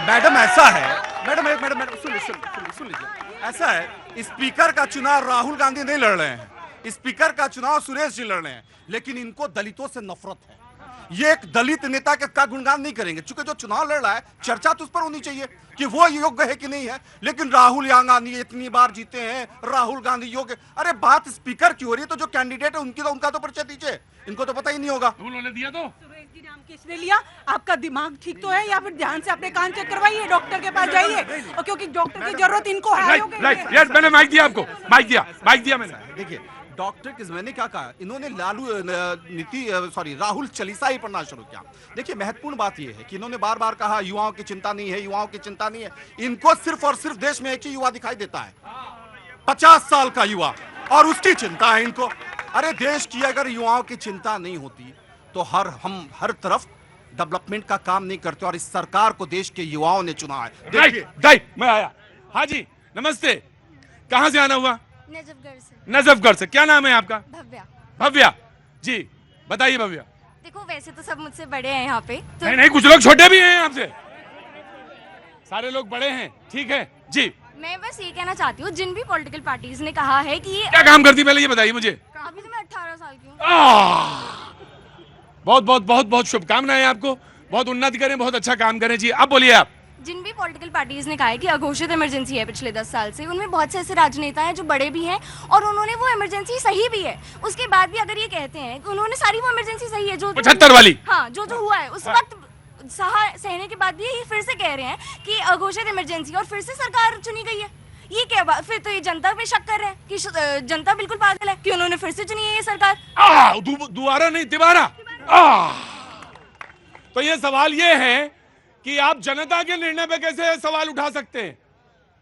मैडम ऐसा है, मैडम सुन लीजिए, ऐसा है, स्पीकर का चुनाव राहुल गांधी नहीं लड़ रहे हैं, स्पीकर का चुनाव सुरेश जी लड़ रहे हैं, लेकिन इनको दलितों से नफरत है। ये एक दलित नेता का गुणगान नहीं करेंगे, चूंकि जो चुनाव लड़ रहा है चर्चा तो उस पर होनी चाहिए कि वो योग्य है कि नहीं है। लेकिन राहुल गांधी इतनी बार जीते हैं, राहुल गांधी योग्य, अरे बात स्पीकर की हो रही है, तो जो कैंडिडेट है उनका तो परिचय दीजिए, इनको तो पता ही नहीं होगा। उन्होंने दिया तो सुरेश जी नाम किसने लिया? आपका दिमाग ठीक तो है, या फिर ध्यान से अपने कान चेक करवाइए, डॉक्टर के पास जाइए, और क्योंकि डॉक्टर की जरूरत इनको है। राइट, मैंने माइक दिया आपको, माइक दिया मैंने। देखिए डॉक्टर किस, मैंने क्या कहा, इन्होंने राहुल चालीसा ही पढ़ना शुरू किया। देखिए महत्वपूर्ण बात यह है कि इन्होंने बार बार कहा युवाओं की चिंता नहीं है, युवाओं की चिंता नहीं है। इनको सिर्फ और सिर्फ देश में एक ही युवा दिखाई देता है, 50 साल का युवा, और उसकी चिंता है इनको। अरे देश की अगर युवाओं की चिंता नहीं होती तो हम हर तरफ डेवलपमेंट का काम नहीं करते, और इस सरकार को देश के युवाओं ने चुना है। राइट, मैं आया। हाँ जी, नमस्ते। कहां से आना हुआ? नजफगढ़ से। क्या नाम है आपका? भव्या जी, बताइए भव्या। देखो वैसे तो सब मुझसे बड़े हैं यहाँ पे तो... नहीं, कुछ लोग छोटे भी हैं आपसे, सारे लोग बड़े हैं, ठीक है जी। मैं बस ये कहना चाहती हूँ, जिन भी पॉलिटिकल पार्टीज ने कहा है कि ये क्या काम करती, पहले ये बताइए मुझे। अभी तो मैं 18 साल की हूँ। बहुत शुभकामनाएं आपको, बहुत उन्नति करें, बहुत अच्छा काम करें जी। अब बोलिए आप। जिन भी पॉलिटिकल पार्टीज ने कहा है कि अघोषित इमरजेंसी है पिछले 10 साल से, उनमें बहुत से ऐसे राजनेता हैं जो बड़े भी हैं और उन्होंने वो इमरजेंसी सही भी है, उसके बाद भी अगर ये कहते हैं कि उन्होंने सारी वो इमरजेंसी सही है जो 75 वाली, हाँ जो हुआ है उस वक्त सहने के बाद भी ये फिर से कह रहे हैं कि अघोषित इमरजेंसी और फिर से सरकार चुनी गई है। ये क्या बात, फिर तो ये जनता पे शक कर रहे हैं कि जनता बिल्कुल पागल है कि उन्होंने फिर से चुनी है ये सरकार। दोबारा नहीं, तिबारा। तो ये सवाल ये है कि आप जनता के निर्णय पे कैसे सवाल उठा सकते हैं?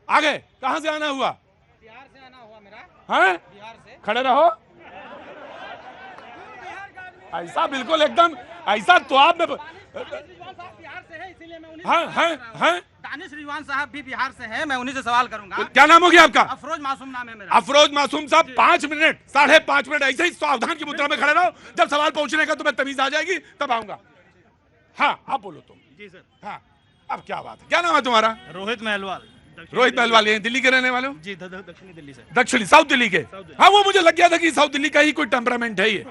आगे कहां से आना हुआ? बिहार से आना हुआ मेरा। हाँ? बिहार से। खड़े रहो, ऐसा बिल्कुल एकदम ऐसा तो आप में बिहार से है, इसीलिए मैं उन्हीं हाँ? दानिश रिजवान साहब भी बिहार से हैं, मैं उन्हीं से सवाल करूंगा। क्या नाम हो गया आपका? अफरोज मासूम नाम है मेरा। अफरोज मासूम साहब, 5 मिनट 5.5 मिनट ऐसे ही सावधान की मुद्रा में खड़े रहो, जब सवाल पहुंचने का तुम्हें तमीज आ जाएगी तब आऊंगा। हाँ आप बोलो तुम। जी सर। हाँ अब क्या बात है, क्या नाम है तुम्हारा? रोहित महलवाल। रोहित महलवाल, ये दिल्ली के रहने वाले हो? जी, दक्षिणी दिल्ली से। दक्षिणी, साउथ दिल्ली के? हाँ वो मुझे लग गया था कि साउथ दिल्ली का ही कोई टेम्परामेंट है ये।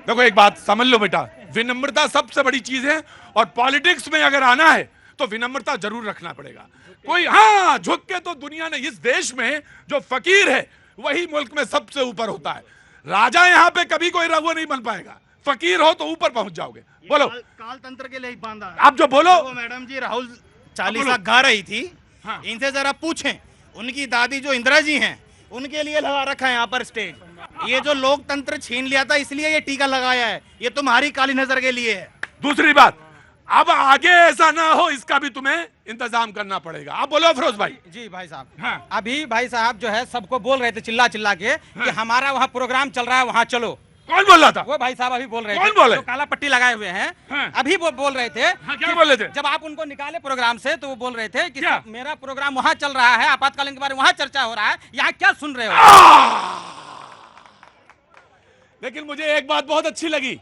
देखो एक बात समझ लो बेटा, विनम्रता सबसे बड़ी चीज है, और पॉलिटिक्स में अगर आना है तो विनम्रता जरूर रखना पड़ेगा। कोई हाँ झुक के तो दुनिया ने, इस देश में जो फकीर है वही मुल्क में सबसे ऊपर होता है। राजा यहाँ पे कभी कोई रघुआ नहीं बन पाएगा, फकीर हो तो ऊपर पहुंच जाओगे। बोलो। काल तंत्र के लिए ही बांधा है। आप जो बोलो। तो मैडम जी राहुल चालीसा गा रही थी, हाँ। इनसे जरा पूछें, उनकी दादी जो इंदिरा जी हैं उनके लिए लगा रखा है यहाँ पर स्टेज। ये जो लोकतंत्र छीन लिया था इसलिए ये टीका लगाया है, ये तुम्हारी काली नजर के लिए है। दूसरी बात, अब आगे ऐसा ना हो इसका भी तुम्हें इंतजाम करना पड़ेगा। आप बोलो अफरोज भाई। जी भाई साहब। हाँ। अभी भाई साहब जो है सबको बोल रहे थे चिल्ला चिल्ला के कि हमारा वहाँ प्रोग्राम चल रहा है, वहाँ चलो। कौन बोल रहा था? वो भाई साहब अभी बोल रहे थे। कौन बोले? जो काला पट्टी लगाए हुए हैं। हाँ। अभी वो बोल रहे थे। हाँ, क्या बोल रहे थे? जब आप उनको निकाले प्रोग्राम से तो वो बोल रहे थे कि क्या? मेरा प्रोग्राम वहाँ चल रहा है, आपातकालीन के बारे में वहाँ चर्चा हो रहा है, यहाँ क्या सुन रहे हो? लेकिन मुझे एक बात बहुत अच्छी लगी,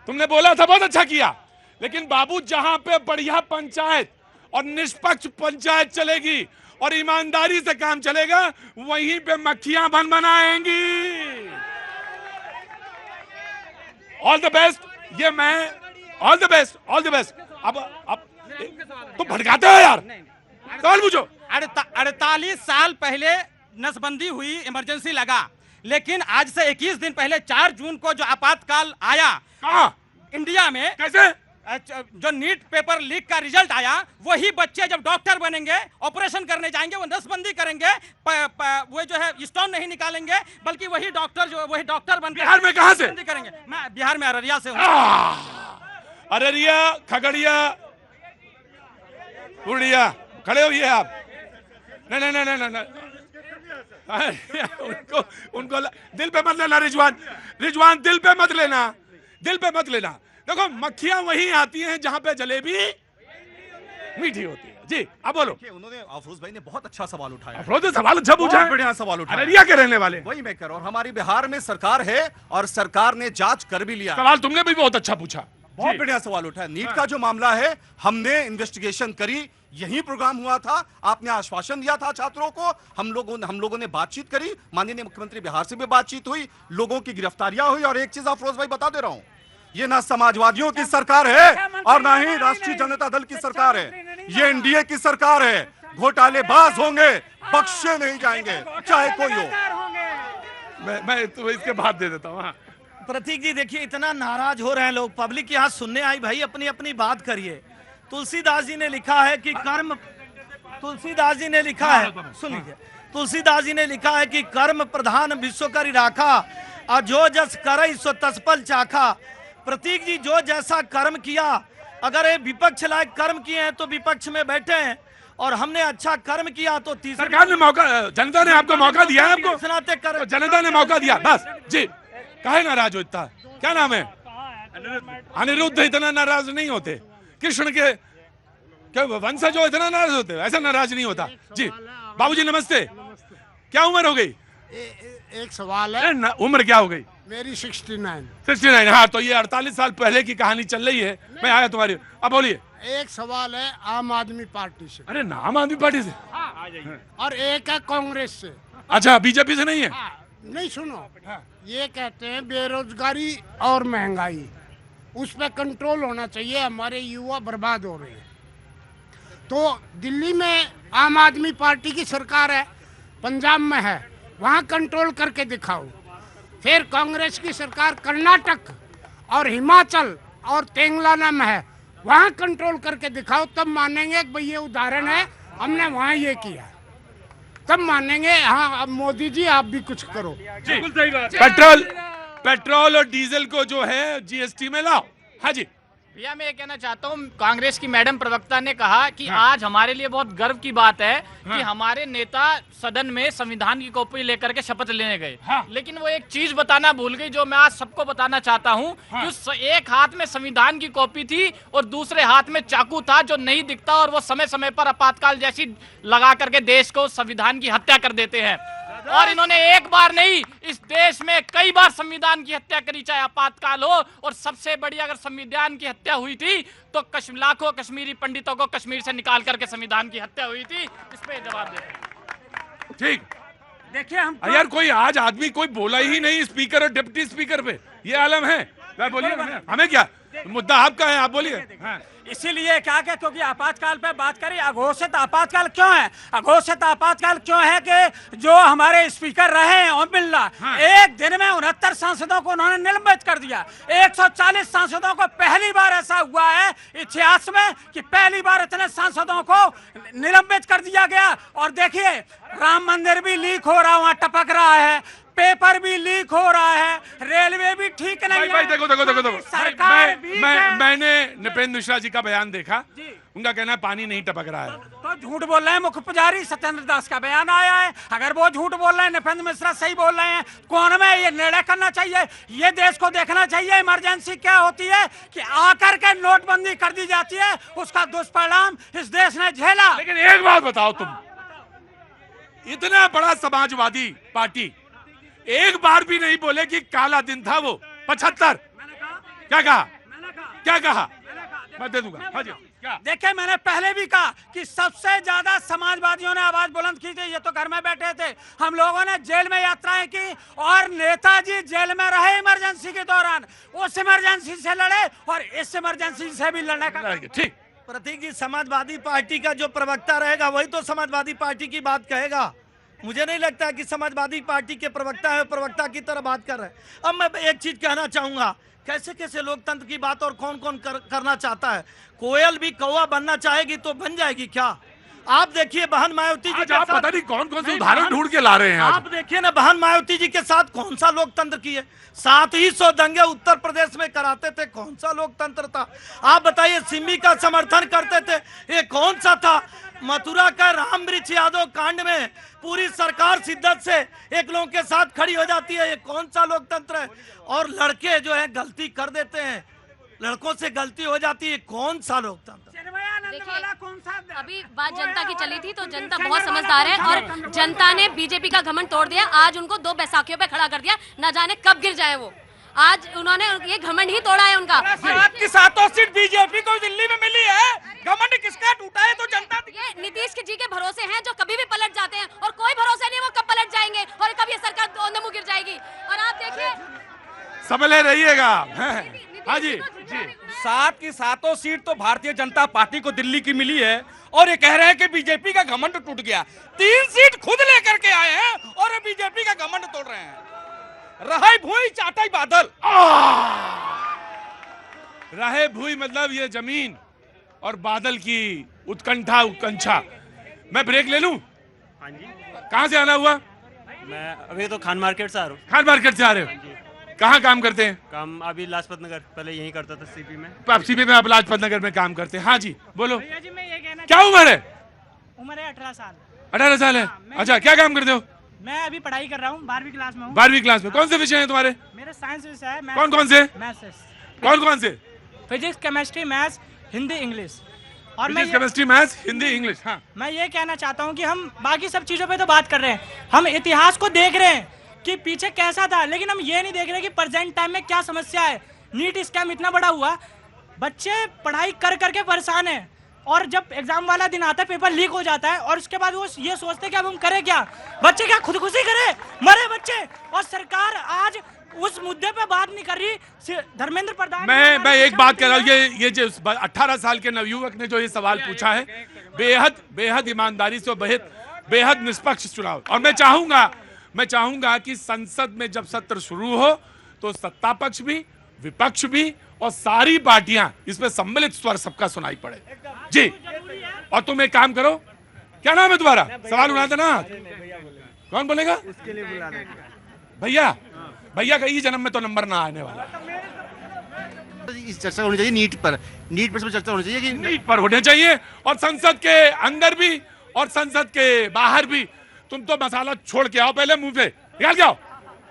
तुमने बोला था बहुत अच्छा किया, लेकिन बाबू जहां पे बढ़िया पंचायत और निष्पक्ष पंचायत चलेगी और ईमानदारी से काम चलेगा, वहीं पे मक्खियां बन आएंगी। ऑल द बेस्ट, ये मैं ऑल द बेस्ट। अब तुम भड़काते हो यार, सवाल पूछो। 48 साल पहले नसबंदी हुई, इमरजेंसी लगा, लेकिन आज से 21 दिन पहले 4 जून को जो आपातकाल आया, कहाँ? इंडिया में कैसे जो नीट पेपर लीक का रिजल्ट आया, वही बच्चे जब डॉक्टर बनेंगे, ऑपरेशन करने जाएंगे, वो नसबंदी करेंगे, वो जो है स्टोन नहीं निकालेंगे, बल्कि वही डॉक्टर बनकर बिहार में कहां से करेंगे? मैं बिहार में अररिया से हूँ। अररिया, खगड़िया, पूर्णिया, खड़े होइए आप। नहीं नहीं नहीं नहीं उनको दिल पे मत लेना रिजवान दिल पे मत लेना। देखो मक्खियां वहीं आती हैं जहां पे जलेबी मीठी होती है। जी अब बोलो। उन्होंने अफरोज भाई ने बहुत अच्छा सवाल उठाया। अफरोज ने सवाल अच्छा पूछा है, बढ़िया सवाल उठाया। अररिया के रहने वाले वही मैं कह रहा हूं, और हमारी बिहार में सरकार है और सरकार ने जांच कर भी लिया। सवाल तुमने भी बहुत अच्छा पूछा, बहुत बढ़िया सवाल उठाया। नीट का जो मामला है, हमने इन्वेस्टिगेशन करी, यही प्रोग्राम हुआ था, आपने आश्वासन दिया था छात्रों को, हम लोगों ने बातचीत करी, माननीय मुख्यमंत्री बिहार से भी बातचीत हुई, लोगों की गिरफ्तारियां हुई। और एक चीज अफरोज भाई बता दे रहा हूं, ये ना समाजवादियों की सरकार है और ना ही राष्ट्रीय जनता दल की सरकार है, ये एनडीए की सरकार है। घोटालेबाज होंगे, बख्शे नहीं जाएंगे, चाहे कोई हो। मैं तो इसके बाद दे देता हूँ। प्रतीक जी देखिए, इतना नाराज हो रहे हैं लोग, पब्लिक यहाँ सुनने आई, भाई अपनी अपनी बात करिए। तुलसीदास जी ने लिखा है कि कर्म, तुलसीदास जी ने लिखा है, सुन लीजिए, तुलसीदास जी ने लिखा है कि कर्म प्रधान विश्व करी राखा, और जो जस करई सो तत्पल चाखा। प्रतीक जी जो जैसा कर्म किया, अगर ये विपक्ष लायक कर्म किए हैं तो विपक्ष में बैठे हैं, और हमने अच्छा कर्म किया तो तीसरी सरकार ने मौका, जनता ने आपको मौका दिया है, आपको सुनाते कर जनता ने मौका दिया बस। जी काहे नाराज हो इतना, क्या नाम है? अनिरुद्ध इतना नाराज नहीं होते, कृष्ण के क्या वंशज जो इतना नाराज होते, ऐसा नाराज नहीं होता। जी बाबूजी नमस्ते, क्या उम्र हो गई? एक सवाल है, उम्र क्या हो गई? मेरी 69। 69, हाँ तो ये 48 साल पहले की कहानी चल रही है, मैं आया तुम्हारी। अब बोलिए। एक सवाल है आम आदमी पार्टी से। अरे ना आम आदमी पार्टी से? और एक है कांग्रेस से। अच्छा बीजेपी से नहीं है? नहीं सुनो, ये कहते हैं बेरोजगारी और महंगाई, उस पर कंट्रोल होना चाहिए, हमारे युवा बर्बाद हो रहे हैं। तो दिल्ली में आम आदमी पार्टी की सरकार है, पंजाब में है, वहाँ कंट्रोल करके दिखाओ। फिर कांग्रेस की सरकार कर्नाटक और हिमाचल और तेलंगाना में है, वहाँ कंट्रोल करके दिखाओ, तब मानेंगे कि भाई ये उदाहरण है, हमने वहाँ ये किया, तब मानेंगे। हाँ अब मोदी जी आप भी कुछ करो। पेट्रोल और डीजल को जो है जीएसटी में लाओ। हाँ जी भैया, मैं ये कहना चाहता हूँ, कांग्रेस की मैडम प्रवक्ता ने कहा कि आज हमारे लिए बहुत गर्व की बात है कि हमारे नेता सदन में संविधान की कॉपी लेकर के शपथ लेने गए, लेकिन वो एक चीज बताना भूल गई, जो मैं आज सबको बताना चाहता हूँ कि उस एक हाथ में संविधान की कॉपी थी और दूसरे हाथ में चाकू था जो नहीं दिखता, और वो समय समय पर आपातकाल जैसी लगा करके देश को संविधान की हत्या कर देते हैं। और इन्होंने एक बार नहीं, इस देश में कई बार संविधान की हत्या करी, चाहे आपातकाल हो। और सबसे बड़ी अगर संविधान की हत्या हुई थी तो लाखों कश्मीरी पंडितों को कश्मीर से निकाल करके संविधान की हत्या हुई थी। इस पे जवाब दे। ठीक देखिए, हम यार कोई आज आदमी कोई बोला ही नहीं स्पीकर और डिप्टी स्पीकर पे, ये आलम है। बोलिए, हमें क्या मुद्दा आपका है, आप बोलिए। इसीलिए क्या क्या, क्योंकि आपातकाल पे बात करी, अघोषित आपातकाल क्यों है? अघोषित आपातकाल क्यों है कि जो हमारे स्पीकर रहे हैं ओम बिरला, एक दिन में 69 सांसदों को उन्होंने निलंबित कर दिया। 140 सांसदों को पहली बार ऐसा हुआ है इतिहास में कि पहली बार इतने सांसदों को निलंबित कर दिया गया। और देखिए, राम मंदिर भी लीक हो रहा, वहां टपक रहा है, पेपर भी लीक हो रहा है, रेलवे भी ठीक नहीं है। देखो सरकार मैंने नृपेंद्र मिश्रा जी का बयान देखा, उनका कहना है पानी नहीं टपक रहा है। तो झूठ बोल रहे हैं मुख्य पुजारी, सत्येंद्र दास का बयान आया है। अगर वो झूठ बोल रहे हैं, नृपेंद्र मिश्रा सही बोल रहे हैं, कौन में ये निर्णय करना चाहिए? ये देश को देखना चाहिए इमरजेंसी क्या होती है कि आकर के नोटबंदी कर दी जाती है, उसका दुष्परिणाम इस देश ने झेला। लेकिन एक बात बताओ, तुम इतना बड़ा समाजवादी पार्टी एक बार भी नहीं बोले कि काला दिन था वो 75। क्या कहा? क्या कहा? मैं दे दूंगा। हाँ जी क्या? देखिए, मैंने पहले भी कहा कि सबसे ज्यादा समाजवादियों ने आवाज बुलंद की थी, ये तो घर में बैठे थे, हम लोगों ने जेल में यात्राएं की और नेताजी जेल में रहे इमरजेंसी के दौरान, उस इमरजेंसी से लड़े और इस इमरजेंसी से भी लड़ने का। ठीक प्रतीक जी, समाजवादी पार्टी का जो प्रवक्ता रहेगा वही तो समाजवादी पार्टी की बात कहेगा। मुझे नहीं लगता कि समाजवादी पार्टी के प्रवक्ता है प्रवक्ता की तरह बात कर रहे हैं। अब मैं एक चीज कहना चाहूंगा कैसे कैसे लोकतंत्र की बात, और कौन कौन करना चाहता है। कोयल भी कौवा बनना चाहेगी तो बन जाएगी क्या? आप देखिए बहन मायावती जी के आप साथ, पता नहीं कौन कौन से उदाहरण ढूंढ के ला रहे हैं आज। आप देखिए ना बहन मायावती जी के साथ कौन सा लोकतंत्र की है। 700 दंगे उत्तर प्रदेश में कराते थे, कौन सा लोकतंत्र था? आप बताइए, सिमी का समर्थन करते थे, ये कौन सा था? मथुरा का राम वृक्ष यादव कांड में पूरी सरकार शिद्दत से एक लोगों के साथ खड़ी हो जाती है, ये कौन सा लोकतंत्र है? और लड़के जो है गलती कर देते हैं, लड़कों से गलती हो जाती है, कौन सा लोकतंत्र? अभी बात जनता की चली थी तो जनता बहुत समझदार है और जनता ने बीजेपी का घमंड तोड़ दिया। आज उनको 2 बैसाखियों पे खड़ा कर दिया, न जाने कब गिर जाए वो। आज उन्होंने ये घमंड ही तोड़ा है उनका। 7 की 7 सीट बीजेपी को दिल्ली में मिली है, घमंड किसका टूटा है? तो जनता ये नीतीश जी के भरोसे हैं जो कभी भी पलट जाते हैं, और कोई भरोसा नहीं वो कब पलट जाएंगे और कब ये सरकार ओंधे मुंह गिर जाएगी। और आप देखिए, संभले रहिएगा। हाँ जी, 7 की 7 सीट तो भारतीय जनता पार्टी को दिल्ली की मिली है, और ये कह रहे हैं कि बीजेपी का घमंड टूट गया। 3 सीट खुद लेकर के आए हैं और बीजेपी का घमंड तोड़ रहे हैं। रहाई भूई चाटाई बादल, रहे भूई मतलब ये जमीन और बादल की उत्कंठा। मैं ब्रेक ले लूं? हाँ जी। कहाँ से आना हुआ? मैं अभी तो खान मार्केट से आ रहा हूँ। खान मार्केट से आ रहे हो? कहाँ काम करते हैं? काम अभी लाजपत नगर, पहले यहीं करता था सीपी में। आप सीपी में, आप लाजपत नगर में काम करते हैं? हाँ जी, बोलो। भैया जी मैं ये कहना, क्या उम्र है? उम्र है 18 साल। 18 साल है? अच्छा, क्या काम करते हो? मैं अभी पढ़ाई कर रहा हूँ, 12वीं क्लास में हूँ। 12वीं क्लास में? कौन से विषय हैं तुम्हारे? मेरे साइंस विषय है। कौन कौन से? मैथ्स। कौन कौन से? Physics, chemistry, maths, Hindi, English. और physics, chemistry, maths, Hindi, English. हाँ। मैं ये कहना चाहता हूँ कि हम बाकी सब चीजों पे तो बात कर रहे हैं, हम इतिहास को देख रहे हैं कि पीछे कैसा था, लेकिन हम ये नहीं देख रहे कि प्रेजेंट टाइम में क्या समस्या है। नीट स्कैम इतना बड़ा हुआ, बच्चे पढ़ाई कर करके परेशान हैं, और जब एग्जाम वाला दिन आता है पेपर लीक हो जाता है, और उसके बाद वो ये सोचते हैं कि अब हम करें क्या? बच्चे क्या खुदकुशी करें? मरे बच्चे। और सरकार आज उस मुद्दे पे बात नहीं कर रही। धर्मेंद्र प्रधान, मैं एक बात कह रहा हूँ, ये जो 18 साल के नवयुवक ने जो ये सवाल पूछा है, बेहद ईमानदारी से, बेहद निष्पक्ष चुनाव। और मैं चाहूंगा कि संसद में जब सत्र शुरू हो तो सत्ता पक्ष भी, विपक्ष भी और सारी पार्टियां इसमें सम्मिलित स्वर सबका सुनाई पड़े। जी, और तुम एक काम करो, क्या नाम है तुम्हारा? सवाल उठा देना। कौन बोलेगा? उसके लिए बुला रहे भैया का इस जन्म में तो नंबर ना आने वाला। इस चर्चा होनी चाहिए नीट पर चर्चा होनी चाहिए कि नीट पर होने चाहिए, और संसद के अंदर भी और संसद के बाहर भी। तुम तो मसाला छोड़ के आओ पहले, मुंह पे निकाल के आओ।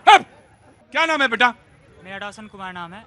क्या नाम है बेटा? मेरा रोशन कुमार नाम है।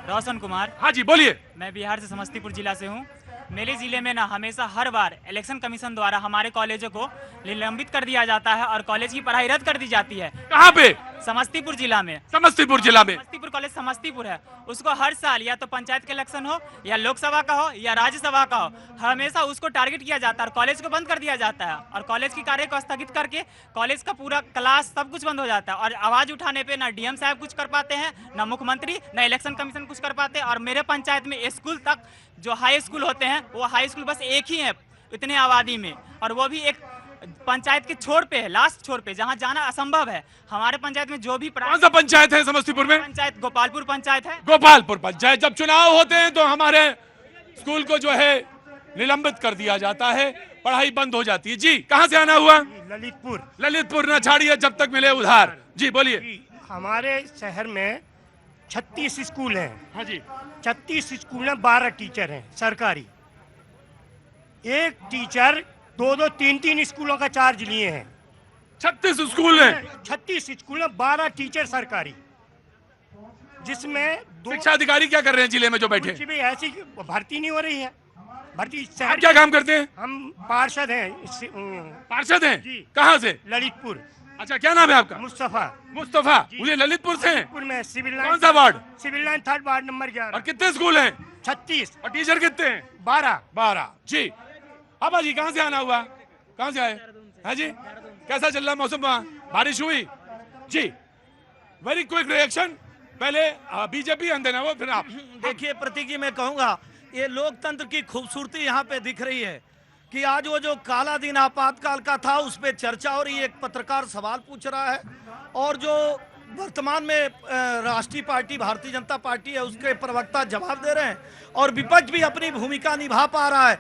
रोशन कुमार। हाँ जी, बोलिए। मैं बिहार से समस्तीपुर जिला से हूँ। मेरे जिले में ना हमेशा हर बार इलेक्शन कमीशन द्वारा हमारे कॉलेजों को निलंबित कर दिया जाता है और कॉलेज की पढ़ाई रद्द कर दी जाती है। कहाँ पे? समस्तीपुर जिला में। समस्तीपुर जिला में? समस्तीपुर कॉलेज समस्तीपुर है। उसको हर साल या तो पंचायत के इलेक्शन हो, या लोकसभा का हो, या राज्यसभा का हो, हमेशा उसको टारगेट किया जाता है और कॉलेज को बंद कर दिया जाता है, और कॉलेज की कार्य को स्थगित करके कॉलेज का पूरा क्लास सब कुछ बंद हो जाता है। और आवाज उठाने पे ना डीएम साहब कुछ कर पाते हैं, ना मुख्यमंत्री, ना इलेक्शन कमीशन कुछ कर पाते हैं। और मेरे पंचायत में स्कूल तक जो हाई स्कूल होते हैं, वो हाई स्कूल बस एक ही है इतने आबादी में, और वो भी एक पंचायत के छोर पे है, लास्ट छोर पे, जहाँ जाना असंभव है। हमारे पंचायत में जो भी कौन सा पंचायत है समस्तीपुर में? पंचायत गोपालपुर पंचायत है। गोपालपुर पंचायत। जब चुनाव होते हैं तो हमारे स्कूल को जो है निलंबित कर दिया जाता है, पढ़ाई बंद हो जाती है। जी, कहाँ से आना हुआ? ललितपुर ना छाड़िए जब तक मिले उधार। जी बोलिए। हमारे शहर में 36 स्कूल हैं। हाँ जी। 36 स्कूल में 12 टीचर हैं सरकारी। एक टीचर 2-2, 3-3 स्कूलों का चार्ज लिए हैं। 36 स्कूल हैं। 36 स्कूल में 12 टीचर सरकारी, जिसमें शिक्षा अधिकारी क्या कर रहे हैं जिले में जो बैठे? कुछ भी ऐसी भर्ती नहीं हो रही है। भर्ती आप क्या काम करते हैं? हम पार्षद हैं। पार्षद हैं? कहाँ से? ललितपुर। अच्छा, क्या नाम है आपका? मुस्तफा। मुझे ललितपुर से हैं? ललितपुर में सिविल लाइन। कौन सा ward? Civil line 3rd ward number 11। और कितने स्कूल हैं? 36। और टीचर कितने हैं? 12। जी। अब जी कहाँ से आना हुआ? कहाँ से आए? हाँ जी। कैसा चल रहा मौसम वहाँ? बारिश हुई? जी, वेरी क्विक रिएक्शन। पहले बीजेपी अंदर वो, फिर आप। देखिए प्रतीक जी, मैं कहूँगा ये लोकतंत्र की खूबसूरती यहाँ पे दिख रही है कि आज वो जो काला दिन आपातकाल का था उस पर चर्चा हो रही है। एक पत्रकार सवाल पूछ रहा है, और जो वर्तमान में राष्ट्रीय पार्टी भारतीय जनता पार्टी है, उसके प्रवक्ता जवाब दे रहे हैं और विपक्ष भी अपनी भूमिका निभा पा रहा है।